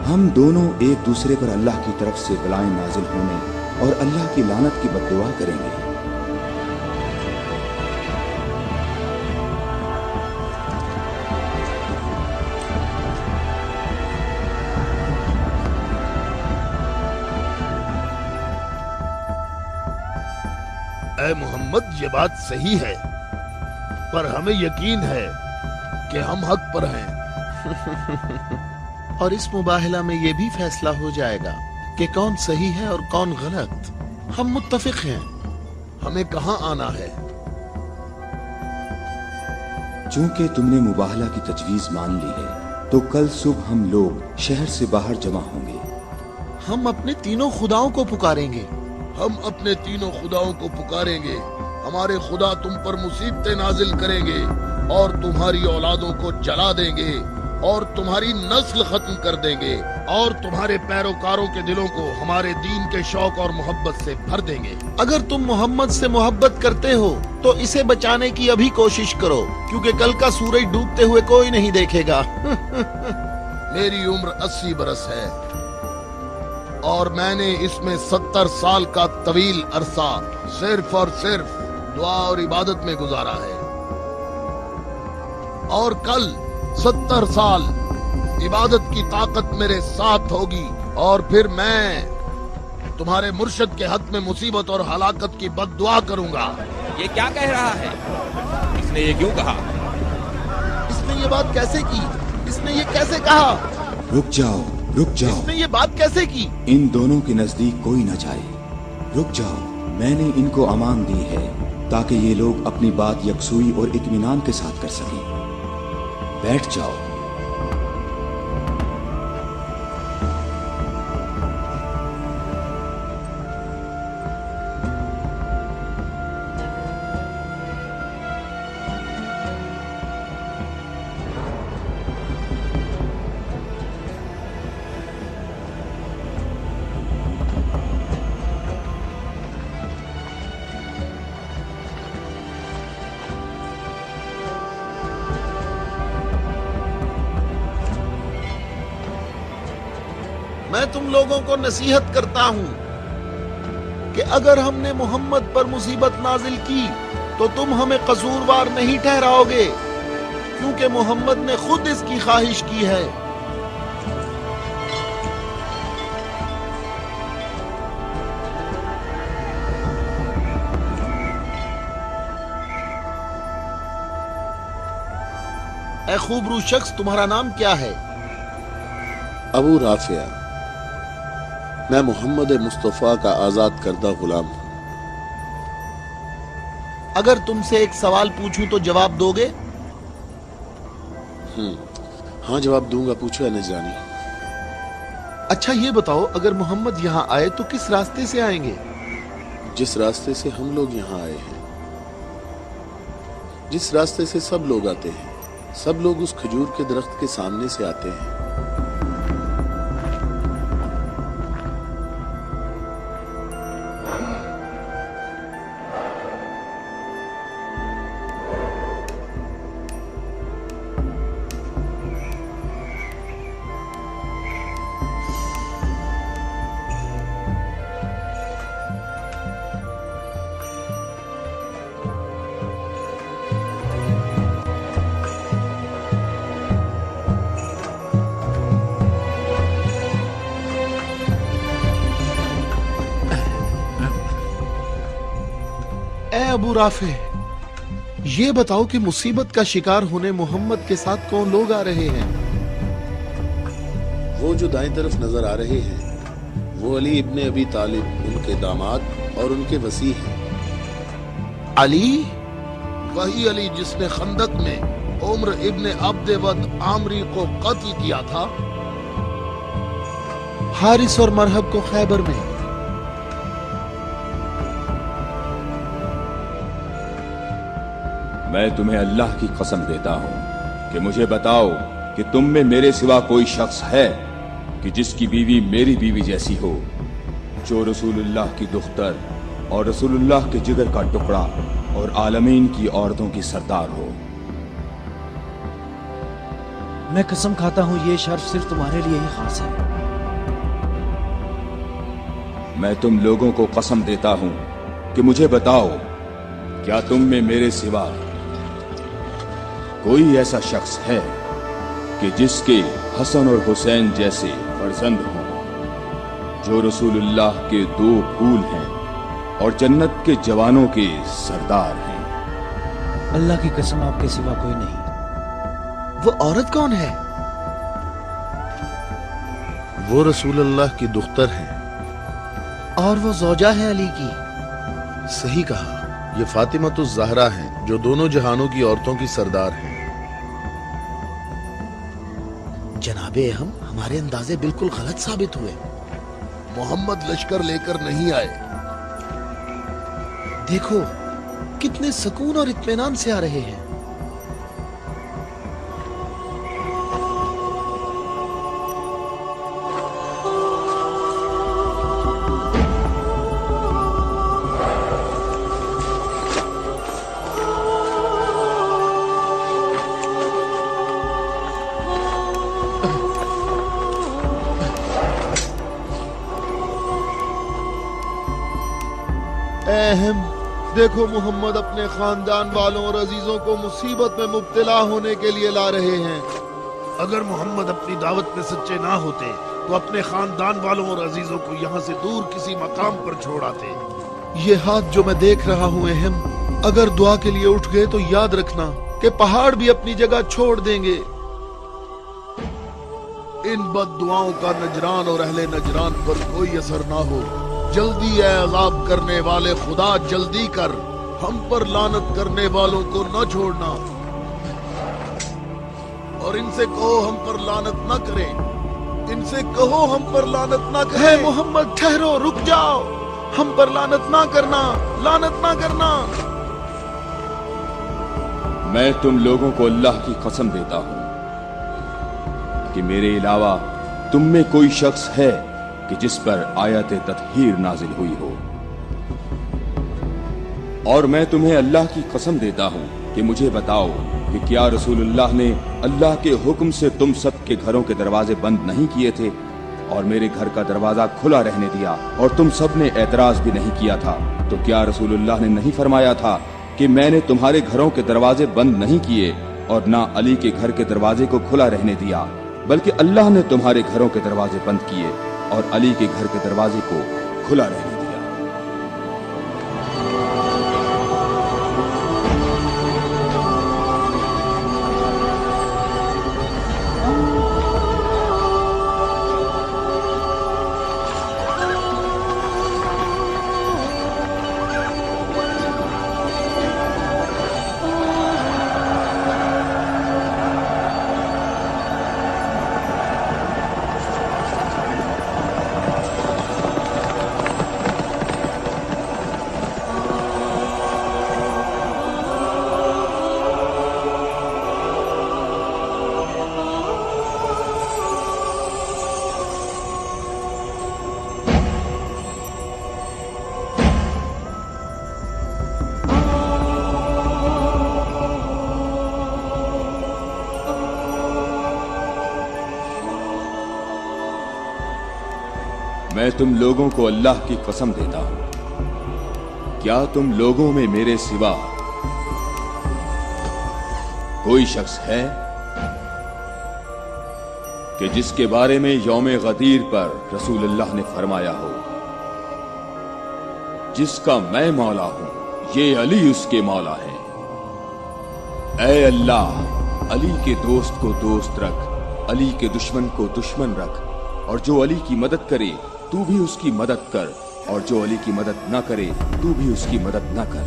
हम दोनों एक दूसरे पर अल्लाह की तरफ से बलाएं नाजिल होने और अल्लाह की लानत की बद्दुआ करेंगे। ऐ मोहम्मद, ये बात सही है, पर हमें यकीन है कि हम हक पर हैं। और इस मुबाहला में ये भी फैसला हो जाएगा कि कौन सही है और कौन गलत। हम मुत्तफिक हैं। हमें कहाँ आना है? चूंकि तुमने मुबाहला की तजवीज मान ली है, तो कल सुबह हम लोग शहर से बाहर जमा होंगे। हम अपने तीनों खुदाओं को पुकारेंगे। हम अपने तीनों खुदाओं को पुकारेंगे। हमारे खुदा तुम पर मुसीबतें नाजिल करेंगे और तुम्हारी औलादों को जला देंगे और तुम्हारी नस्ल खत्म कर देंगे और तुम्हारे पैरोकारों के दिलों को हमारे दीन के शौक और मोहब्बत से भर देंगे। अगर तुम मोहम्मद से मोहब्बत करते हो तो इसे बचाने की अभी कोशिश करो, क्योंकि कल का सूरज डूबते हुए कोई नहीं देखेगा। मेरी उम्र 80 बरस है और मैंने इसमें 70 साल का तवील अरसा सिर्फ और सिर्फ दुआ और इबादत में गुजारा है, और कल 70 साल इबादत की ताकत मेरे साथ होगी और फिर मैं तुम्हारे मुर्शद के हक में मुसीबत और हलाकत की बद्दुआ करूंगा। ये क्या कह रहा है? इसने ये क्यों कहा? इसने ये बात कैसे की? इसने ये कैसे कहा? रुक जाओ, रुक जाओ। इसने ये बात कैसे की? इन दोनों के नजदीक कोई न जाए। रुक जाओ, मैंने इनको अमान दी है ताकि ये लोग अपनी बात यकसुई और इत्मीनान के साथ कर सकें। बैठ जाओ। मैं तुम लोगों को नसीहत करता हूं कि अगर हमने मोहम्मद पर मुसीबत नाजिल की तो तुम हमें कसूरवार नहीं ठहराओगे, क्योंकि मोहम्मद ने खुद इसकी ख्वाहिश की है। ऐ खूबरू शख्स, तुम्हारा नाम क्या है? अबू राफिया। मैं मोहम्मद मुस्तफा का आजाद करदा गुलाम हूँ। अगर तुमसे एक सवाल पूछूं तो जवाब दोगे? हाँ, जवाब दूंगा। पूछो निजरानी। अच्छा ये बताओ, अगर मोहम्मद यहाँ आए तो किस रास्ते से आएंगे? जिस रास्ते से हम लोग यहाँ आए हैं, जिस रास्ते से सब लोग आते हैं। सब लोग उस खजूर के दरख्त के सामने से आते हैं। अबू राफे, ये बताओ कि मुसीबत का शिकार होने मोहम्मद के साथ कौन लोग आ रहे हैं? वो जो दाएं तरफ नजर आ रहे हैं वो अली इब्ने अबी तालिब, उनके दामाद और उनके वसी हैं। अली? वही अली जिसने खंदक में उम्र इब्ने अब्द वद आमरी को कत्ल किया था। हारिस और मरहब को खैबर में। मैं तुम्हें अल्लाह की कसम देता हूं कि मुझे बताओ कि तुम में मेरे सिवा कोई शख्स है कि जिसकी बीवी मेरी बीवी जैसी हो, जो रसूलुल्लाह की दुख्तर और रसूलुल्लाह के जिगर का टुकड़ा और आलमीन की औरतों की सरदार हो। मैं कसम खाता हूँ ये शर्फ सिर्फ तुम्हारे लिए ही खास है। मैं तुम लोगों को कसम देता हूं कि मुझे बताओ, क्या तुम में मेरे सिवा कोई ऐसा शख्स है कि जिसके हसन और हुसैन जैसे फर्जंद हों, जो रसूलुल्लाह के 2 फूल हैं और जन्नत के जवानों के सरदार हैं? अल्लाह की कसम आपके सिवा कोई नहीं। वो औरत कौन है? वो रसूलुल्लाह की दुख्तर है। और वो ज़ौजा है अली की। सही कहा, ये फातिमातुज़ ज़हरा हैं, जो दोनों जहानों की औरतों की सरदार हैं। जनाबे हम हमारे अंदाजे बिल्कुल गलत साबित हुए। मोहम्मद लश्कर लेकर नहीं आए। देखो कितने सुकून और इत्मीनान से आ रहे हैं। अहम देखो, मोहम्मद अपने खानदान वालों और अजीजों को मुसीबत में मुब्तला होने के लिए ला रहे हैं। अगर मोहम्मद अपनी दावत में सच्चे ना होते तो अपने खानदान वालों और अजीजों को यहाँ से दूर किसी मकाम पर छोड़ आते। ये हाथ जो मैं देख रहा हूँ अहम, अगर दुआ के लिए उठ गए तो याद रखना कि पहाड़ भी अपनी जगह छोड़ देंगे। इन बद दुआओं का नजरान और अहले नजरान पर कोई असर ना हो। जल्दी है अज़ाब करने वाले खुदा, जल्दी कर, हम पर लानत करने वालों को न छोड़ना। और इनसे कहो हम पर लानत न करें। इनसे कहो हम पर लानत न करें। मोहम्मद ठहरो, रुक जाओ, हम पर लानत ना करना, लानत ना करना। मैं तुम लोगों को अल्लाह की कसम देता हूं कि मेरे अलावा तुम में कोई शख्स है कि जिस पर आयत तत्हीर नाजिल हुई हो। और मैं तुम्हें अल्लाह की कसम देता हूं कि मुझे बताओ कि क्या रसूलुल्लाह ने अल्लाह के हुक्म से तुम सब के घरों के दरवाजे बंद नहीं किए थे और मेरे घर का दरवाजा खुला रहने दिया और तुम सब ने एतराज भी नहीं किया था? तो क्या रसूलुल्लाह ने नहीं फरमाया था कि मैंने तुम्हारे घरों के दरवाजे बंद नहीं किए और ना अली के घर के दरवाजे को खुला रहने दिया, बल्कि अल्लाह ने तुम्हारे घरों के दरवाजे बंद किए और अली के घर के दरवाजे को खुला रहने दिया। मैं तुम लोगों को अल्लाह की कसम देता हूं, क्या तुम लोगों में मेरे सिवा कोई शख्स है कि जिसके बारे में यौम गदीर पर रसूलुल्लाह ने फरमाया हो, जिसका मैं मौला हूं, ये अली उसके मौला है। ऐ अल्लाह, अली के दोस्त को दोस्त रख, अली के दुश्मन को दुश्मन रख, और जो अली की मदद करे तू भी उसकी मदद कर, और जो अली की मदद न करे तू भी उसकी मदद न कर।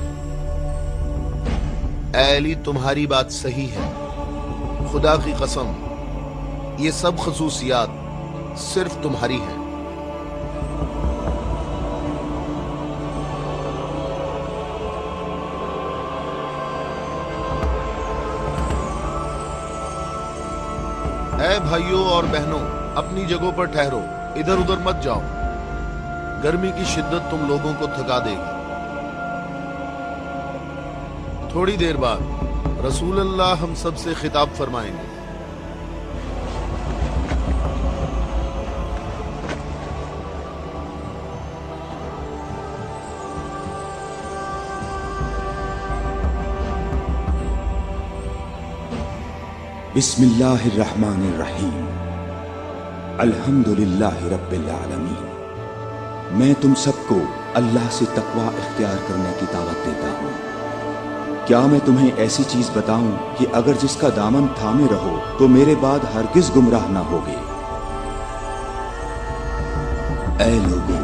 ऐ अली, तुम्हारी बात सही है। खुदा की कसम, ये सब खसूसियात सिर्फ तुम्हारी हैं। اے بھائیوں اور بہنوں، اپنی جگہوں پر ٹھہرو، ادھر ادھر مت جاؤ، گرمی کی شدت تم لوگوں کو تھکا دے گی۔ تھوڑی دیر بعد رسول اللہ ہم سب سے خطاب فرمائیں گے۔ بسم اللہ الرحمن الرحیم، الحمدللہ رب العالمین۔ میں تم سب کو اللہ سے تقوی اختیار کرنے کی دعوت دیتا ہوں۔ کیا میں تمہیں ایسی چیز بتاؤں کہ اگر جس کا دامن تھامے رہو تو میرے بعد ہرگز گمراہ نہ ہوگے؟ اے لوگو،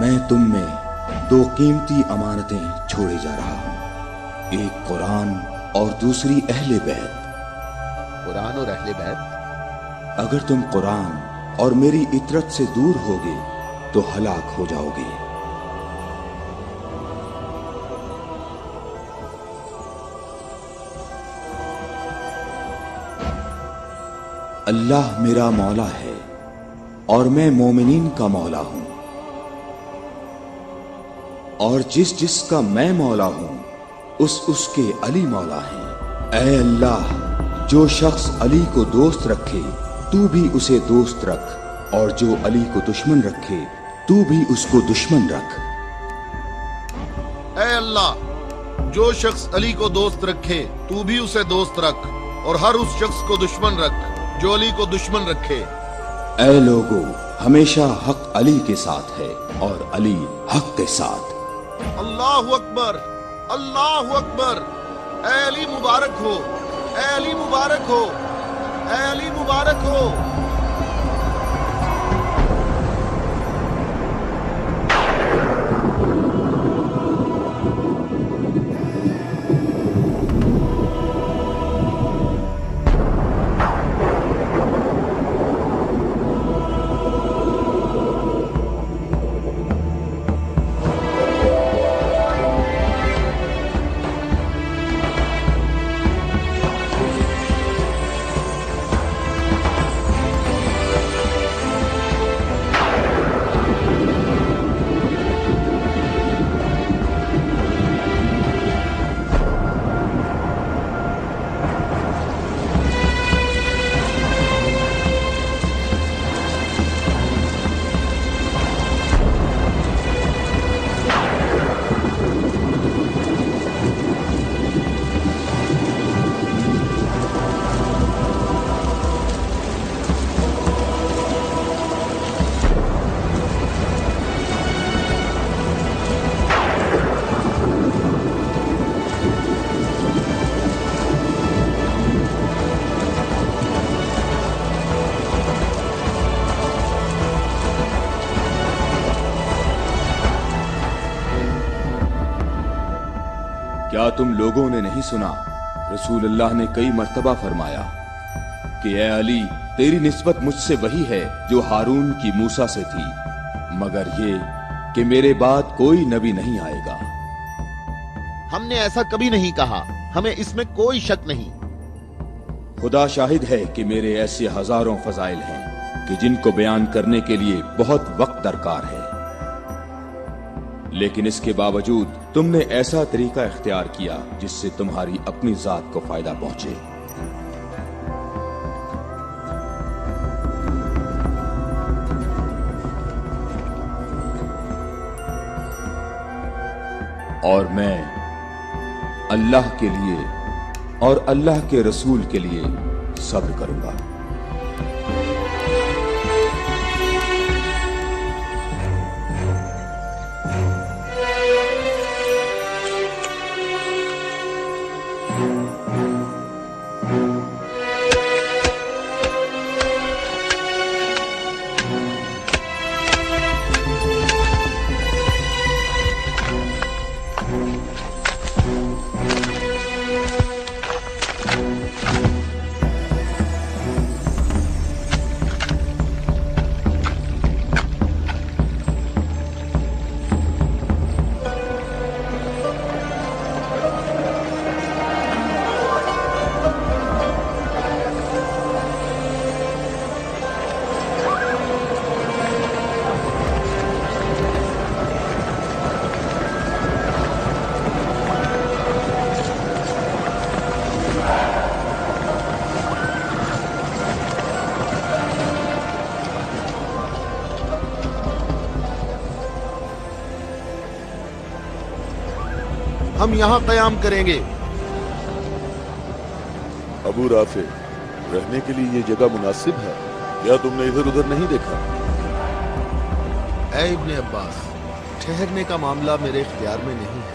میں تم میں دو قیمتی امانتیں چھوڑے جا رہا ہوں، ایک قرآن اور دوسری اہل بیت۔ قرآن اور اہل بیت؟ اگر تم قرآن اور میری اطرت سے دور ہوگے تو ہلاک ہو جاؤ گے۔ اللہ میرا مولا ہے اور میں مومنین کا مولا ہوں، اور جس کا میں مولا ہوں اس کے علی مولا ہیں۔ اے اللہ، جو شخص علی کو دوست رکھے تو بھی اسے دوست رکھ، اور جو علی کو دشمن رکھے تو بھی اس کو دشمن رکھ۔ اے اللہ، جو شخص علی کو دوست رکھے تو بھی اسے دوست رکھ، اور ہر اس شخص کو دشمن رکھ جو علی کو دشمن رکھے۔ اے لوگو، ہمیشہ حق علی کے ساتھ ہے اور علی حق کے ساتھ۔ اللہ اکبر، اللہ اکبر۔ اے علی مبارک ہو، اے علی مبارک ہو، اے علی مبارک ہو۔ کیا تم لوگوں نے نہیں سنا؟ رسول اللہ نے کئی مرتبہ فرمایا کہ اے علی، تیری نسبت مجھ سے وہی ہے جو ہارون کی موسیٰ سے تھی، مگر یہ کہ میرے بعد کوئی نبی نہیں آئے گا۔ ہم نے ایسا کبھی نہیں کہا، ہمیں اس میں کوئی شک نہیں۔ خدا شاہد ہے کہ میرے ایسے ہزاروں فضائل ہیں کہ جن کو بیان کرنے کے لیے بہت وقت درکار ہے، لیکن اس کے باوجود تم نے ایسا طریقہ اختیار کیا جس سے تمہاری اپنی ذات کو فائدہ پہنچے۔ اور میں اللہ کے لیے اور اللہ کے رسول کے لیے صبر کروں گا۔ हम यहाँ कयाम करेंगे। अबू राफे, रहने के लिए ये जगह मुनासिब है? क्या तुमने इधर उधर नहीं देखा? ऐ इब्ने अब्बास, ठहरने का मामला मेरे इख्तियार में नहीं है।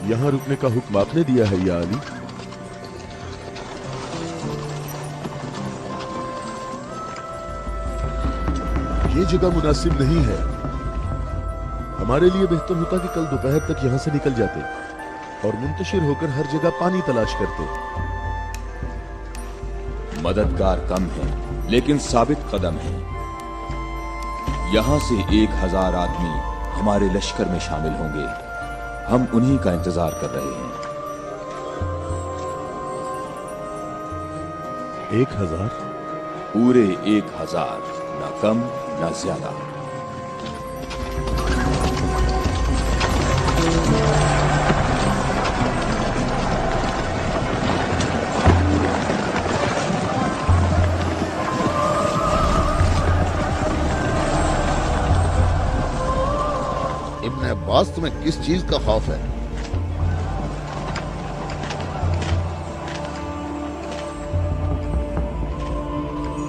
यहाँ रुकने का हुक्म आपने दिया है या अली? ये जगह मुनासिब नहीं है। हमारे लिए बेहतर होता कि कल दोपहर तक यहाँ से निकल जाते और मुंतशिर होकर हर जगह पानी तलाश करते। मददगार कम है लेकिन साबित कदम है। यहाँ से 1000 आदमी हमारे लश्कर में शामिल होंगे। हम उन्हीं का इंतजार कर रहे हैं। 1000? पूरे 1000, ना कम ना ज्यादा। इब्ने अब्बास, तुम्हें किस चीज का खौफ है?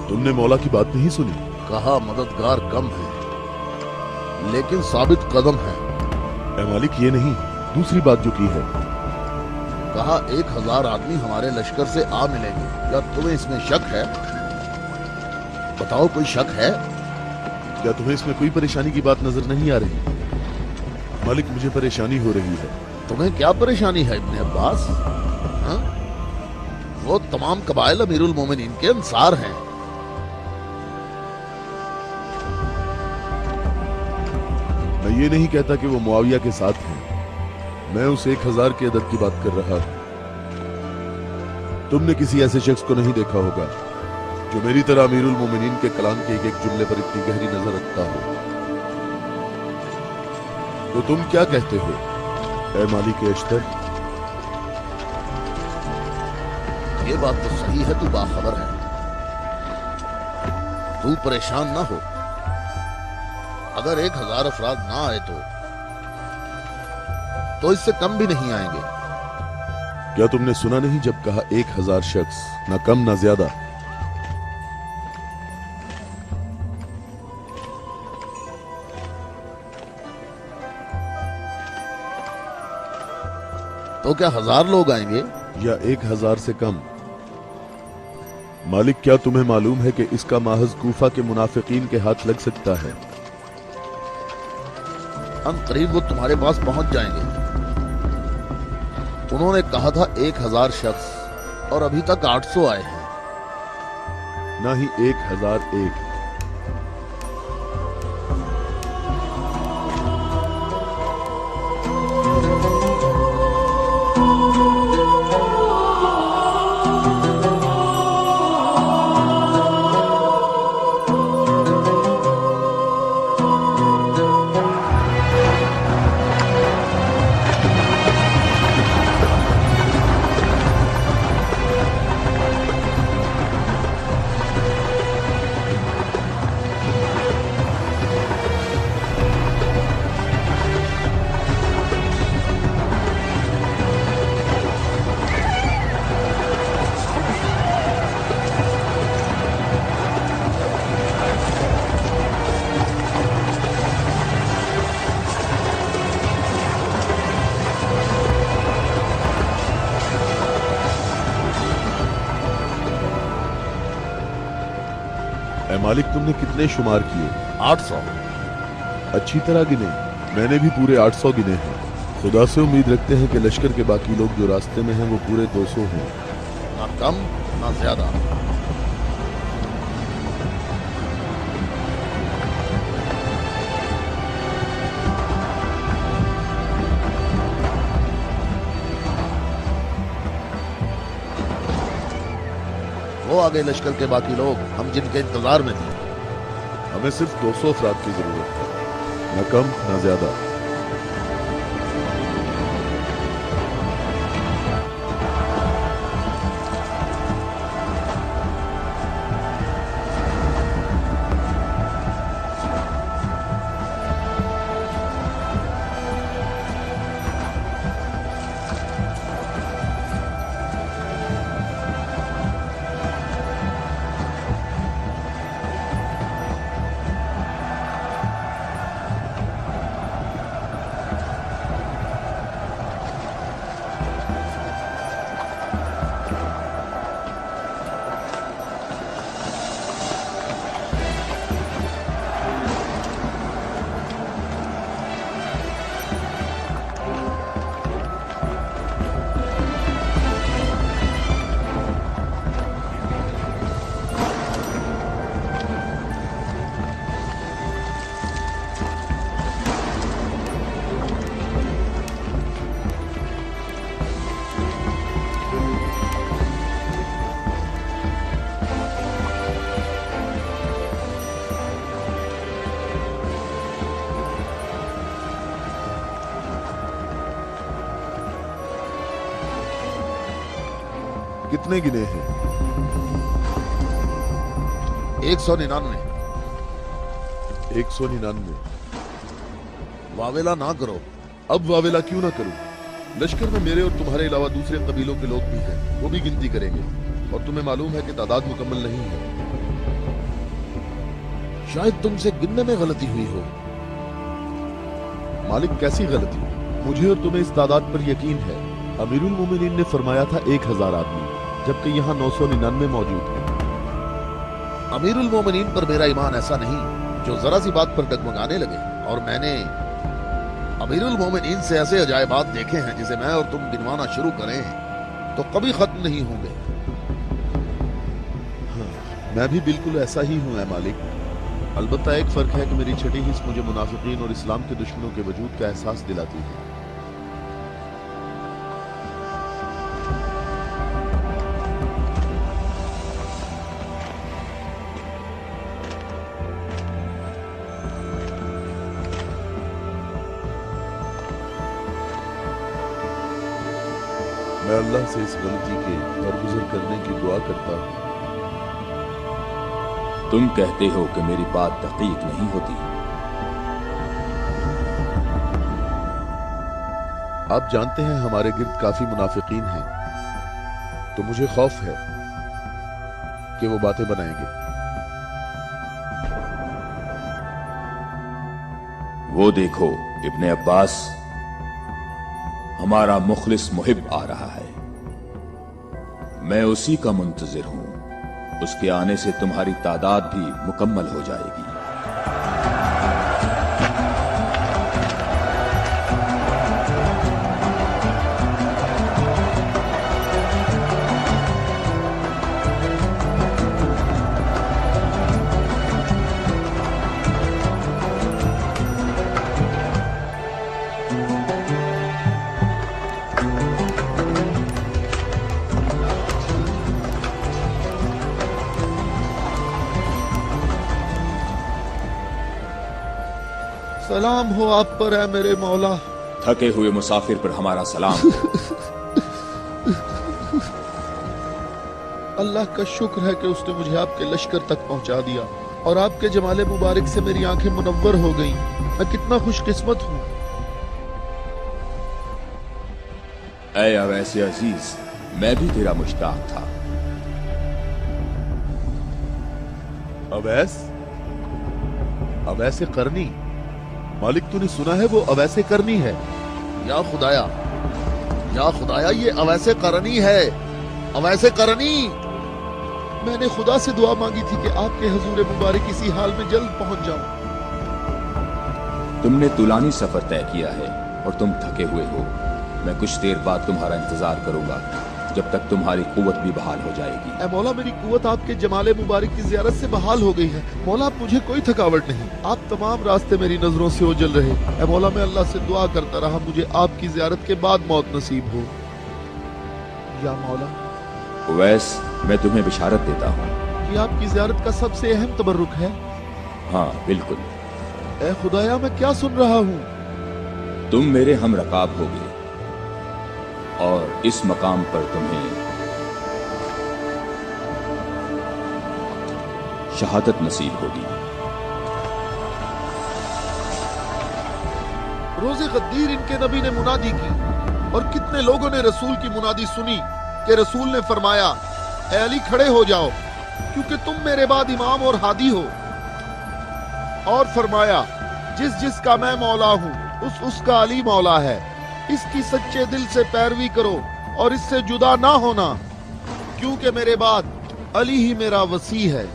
तुमने मौला की बात नहीं सुनी? कहा मददगार कम है लेकिन साबित कदम है। ऐ मालिक, ये नहीं, दूसरी बात जो की है। कहा 1000 आदमी हमारे लश्कर से आ मिलेंगे। क्या तुम्हें इसमें शक है? बताओ, कोई शक है? क्या तुम्हें इसमें कोई परेशानी की बात नजर नहीं आ रही? मालिक, मुझे परेशानी हो रही है। तुम्हें क्या परेशानी है इब्ने अब्बास? हाँ? वो तमाम कबाइल अमीरुल मोमिनीन के अंसार हैं। मैं ये नहीं कहता कि वो मुआविया के साथ हैं। मैं उस 1000 की अदद की बात कर रहा हूं। तुमने किसी ऐसे शख्स को नहीं देखा होगा जो मेरी तरह अमीरुल मोमिनीन के कलाम के एक एक जुमले पर इतनी गहरी नजर रखता हो। तो तुम क्या कहते हो ऐ मालिक अश्तर? ये बात तो सही है, तू बाखबर है। तू परेशान ना हो। अगर 1000 अफराद ना आए तो इससे कम भी नहीं आएंगे। क्या तुमने सुना नहीं जब कहा 1000 शख्स, ना कम ना ज्यादा? तो क्या 1000 लोग आएंगे या 1000 से कम? मालिक, क्या तुम्हें मालूम है कि इसका माहज कूफा के मुनाफिकीन के हाथ लग सकता है? करीब वो तुम्हारे पास पहुंच जाएंगे। उन्होंने कहा था 1000 शख्स और अभी तक 800 आए हैं। ना ही 1001। मालिक, तुमने कितने शुमार किए? 800। अच्छी तरह गिने? मैंने भी पूरे 800 गिने हैं। खुदा से उम्मीद रखते हैं कि लश्कर के बाकी लोग जो रास्ते में हैं वो पूरे 200 हों। ना कम ना ज्यादा। वो आगे लश्कर के बाकी लोग, हम जिनके इंतजार में थे। हमें सिर्फ 200 अफराद की जरूरत है, न कम न ज्यादा। कितने गिने हैं? 199। 199। वावेला ना करो। अब वावेला क्यों ना करूं? लश्कर में मेरे और तुम्हारे अलावा दूसरे कबीलों के लोग भी हैं, वो भी गिनती करेंगे, और तुम्हें मालूम है कि तादाद मुकम्मल नहीं है। शायद तुमसे गिनने में गलती हुई हो। मालिक, कैसी गलती? मुझे और तुम्हें इस तादाद पर यकीन है। अमीरुल मोमिनीन ने फरमाया था 1000 आदमी, जबकि यहाँ 999 मौजूद हैं। अमीरुल मोमिनीन पर मेरा ईमान ऐसा नहीं जो जरा सी बात पर डगमगाने लगे। और मैंने अमीरुल मोमिनीन से ऐसे अजायबात देखे हैं जिसे मैं और तुम गिनवाना शुरू करें तो कभी खत्म नहीं होंगे। हाँ, मैं भी बिल्कुल ऐसा ही हूँ ऐ मालिक। अलबत्ता एक फर्क है कि मेरी छठी हिस्स मुझे मुनाफिकीन और इस्लाम के दुश्मनों के वजूद का एहसास दिलाती है। मैं अल्लाह से इस गलती के दरगुजर करने की दुआ करता हूँ। तुम कहते हो कि मेरी बात दकीक नहीं होती। आप जानते हैं हमारे गिर्द काफी मुनाफिकीन हैं, तो मुझे खौफ है कि वो बातें बनाएंगे। वो देखो, इब्ने अब्बास, हमारा मुखलिस मुहिब आ रहा है। मैं उसी का मुंतजिर हूं। उसके आने से तुम्हारी तादाद भी मुकम्मल हो जाएगी। सलाम हो आप पर है मेरे मौला। थके हुए मुसाफिर पर हमारा सलाम। अल्लाह का शुक्र है कि उसने मुझे आपके लश्कर तक पहुंचा दिया और आपके जमाले मुबारक से मेरी आंखें मुनव्वर हो गईं। मैं कितना खुशकिस्मत हूं। ऐ अवैसे अजीज, मैं भी तेरा मुश्ताक था। अवैस? अवैसे करनी? मालिक, तूने सुना है वो अवैसे करनी है? या खुदाया ये अवैसे करनी है। अवैसे करनी। मैंने खुदा से दुआ मांगी थी कि आपके हुजूर मुबारक इसी हाल में जल्द पहुंच जाऊं। तुमने तूलानी सफर तय किया है और तुम थके हुए हो। मैं कुछ देर बाद तुम्हारा इंतजार करूंगा जब तक तुम्हारी कुव्वत भी बहाल हो जाएगी। ए मौला, मेरी कुव्वत आपके जमाले मुबारक की जियारत से बहाल हो गई है। मौला, आप मुझे कोई थकावट नहीं। आप तमाम रास्ते मेरी नजरों से ओझल रहे। ए मौला, मैं अल्लाह से दुआ करता रहा मुझे आपकी जियारत के बाद मौत नसीब हो। या मौला, उवैस, मैं तुम्हें बिशारत देता हूँ कि आपकी जियारत का सबसे अहम तबर्रुक है। हाँ बिल्कुल। ए खुदाया, मैं क्या सुन रहा हूँ? तुम मेरे हम रकाब होगे और इस मकाम पर तुम्हें शहादत नसीब होगी। रोज़े गद्दीर इनके नबी ने मुनादी की और कितने लोगों ने रसूल की मुनादी सुनी कि रसूल ने फरमाया, ए अली खड़े हो जाओ क्योंकि तुम मेरे बाद इमाम और हादी हो। और फरमाया, जिस जिसका मैं मौला हूँ उसका अली मौला है। इसकी सच्चे दिल से पैरवी करो और इससे जुदा ना होना, क्योंकि मेरे बाद अली ही मेरा वसी है।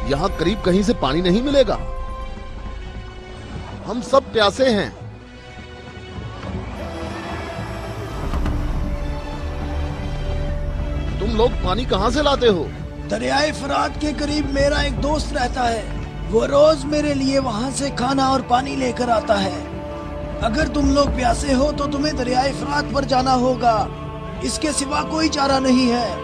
यहाँ करीब कहीं से पानी नहीं मिलेगा। हम सब प्यासे हैं। तुम लोग पानी कहाँ से लाते हो? दरियाए फरात के करीब मेरा एक दोस्त रहता है। वो रोज मेरे लिए वहाँ से खाना और पानी लेकर आता है। अगर तुम लोग प्यासे हो तो तुम्हें दरियाए फरात पर जाना होगा। इसके सिवा कोई चारा नहीं है।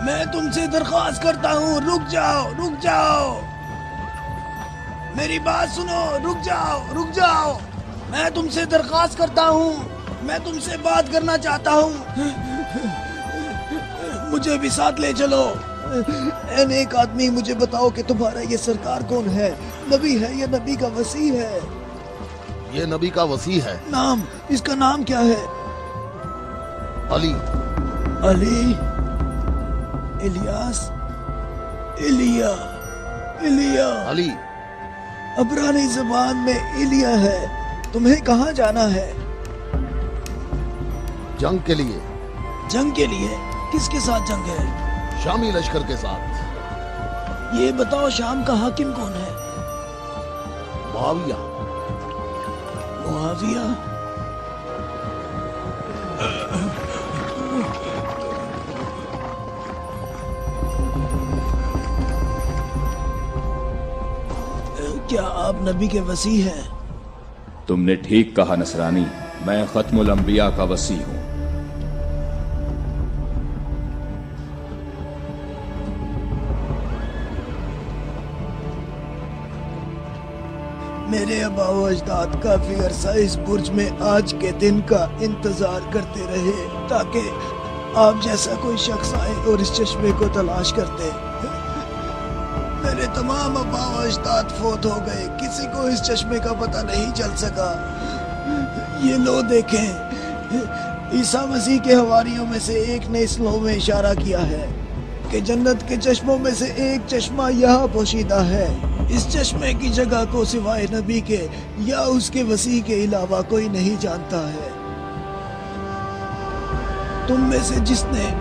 میں تم سے درخواست کرتا ہوں، رک جاؤ، میری بات سنو، رک جاؤ، میں تم سے درخواست کرتا ہوں، میں تم سے بات کرنا چاہتا ہوں، مجھے بھی ساتھ لے چلو۔ اے نیک آدمی، مجھے بتاؤ کہ تمہارا یہ سرکار کون ہے؟ نبی ہے یا نبی کا وصی ہے؟ یہ نبی کا وصی ہے۔ نام، اس کا نام کیا ہے؟ علی۔ الیاس، ایلیا، علی۔ عبرانی زبان میں ایلیا ہے۔ تمہیں کہاں جانا ہے؟ جنگ کے لیے۔ جنگ کے لیے؟ کس کے ساتھ جنگ ہے؟ شامی لشکر کے ساتھ۔ یہ بتاؤ شام کا حاکم کون ہے؟ معاویہ۔ کیا آپ نبی کے وصی ہیں؟ تم نے ٹھیک کہا نصرانی، میں ختم الانبیاء کا وصی ہوں۔ میرے آبا و اجداد کافی عرصہ اس برج میں آج کے دن کا انتظار کرتے رہے تاکہ آپ جیسا کوئی شخص آئے اور اس چشمے کو تلاش کرتے۔ میرے تمام آبا و اجداد فوت ہو گئے، کسی کو اس چشمے کا پتہ نہیں چل سکا۔ یہ لو دیکھیں، عیسیٰ مسیح کے حواریوں میں سے ایک نے اس لو میں اشارہ کیا ہے کہ جنت کے چشموں میں سے ایک چشمہ یہاں پوشیدہ ہے۔ اس چشمے کی جگہ کو سوائے نبی کے یا اس کے وصی کے علاوہ کوئی نہیں جانتا ہے۔ تم میں سے جس نے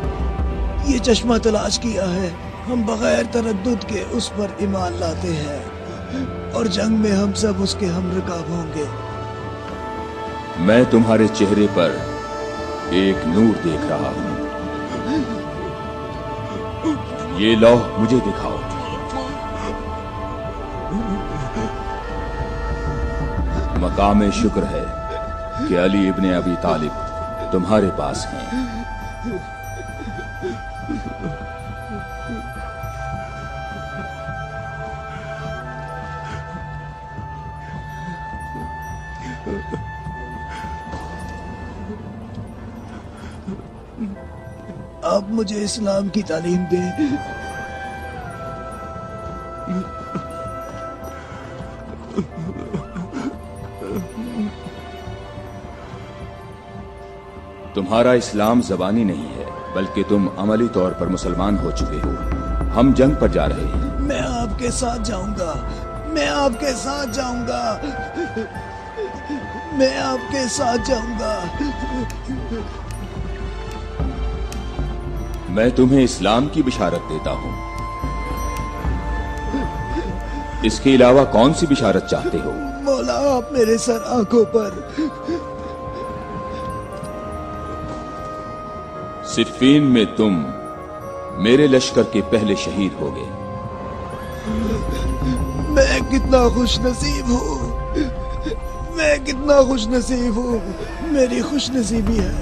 یہ چشمہ تلاش کیا ہے، ہم بغیر تردد کے اس پر ایمان لاتے ہیں اور جنگ میں ہم سب اس کے ہم رکاب ہوں گے۔ میں تمہارے چہرے پر ایک نور دیکھ رہا ہوں، یہ لوح مجھے دکھاؤ۔ مقام شکر ہے کہ علی ابن ابی طالب تمہارے پاس ہیں۔ آپ مجھے اسلام کی تعلیم دیں۔ تمہارا اسلام زبانی نہیں ہے بلکہ تم عملی طور پر مسلمان ہو چکے ہو۔ ہم جنگ پر جا رہے ہیں۔ میں آپ کے ساتھ جاؤں گا، میں آپ کے ساتھ جاؤں گا، میں آپ کے ساتھ جاؤں گا۔ میں تمہیں اسلام کی بشارت دیتا ہوں، اس کے علاوہ کون سی بشارت چاہتے ہو؟ مولا آپ میرے سر آنکھوں پر۔ صفین میں تم میرے لشکر کے پہلے شہید ہو گئے۔ میں کتنا خوش نصیب ہوں، میں کتنا خوش نصیب ہوں، میری خوش نصیبی ہے۔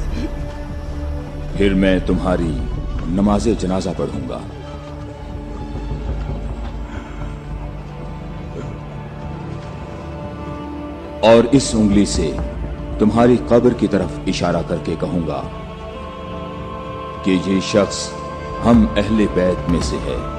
پھر میں تمہاری نماز جنازہ پڑھوں گا۔ اور اس انگلی سے تمہاری قبر کی طرف اشارہ کر کے کہوں گا کہ یہ شخص ہم اہل بیت میں سے ہے۔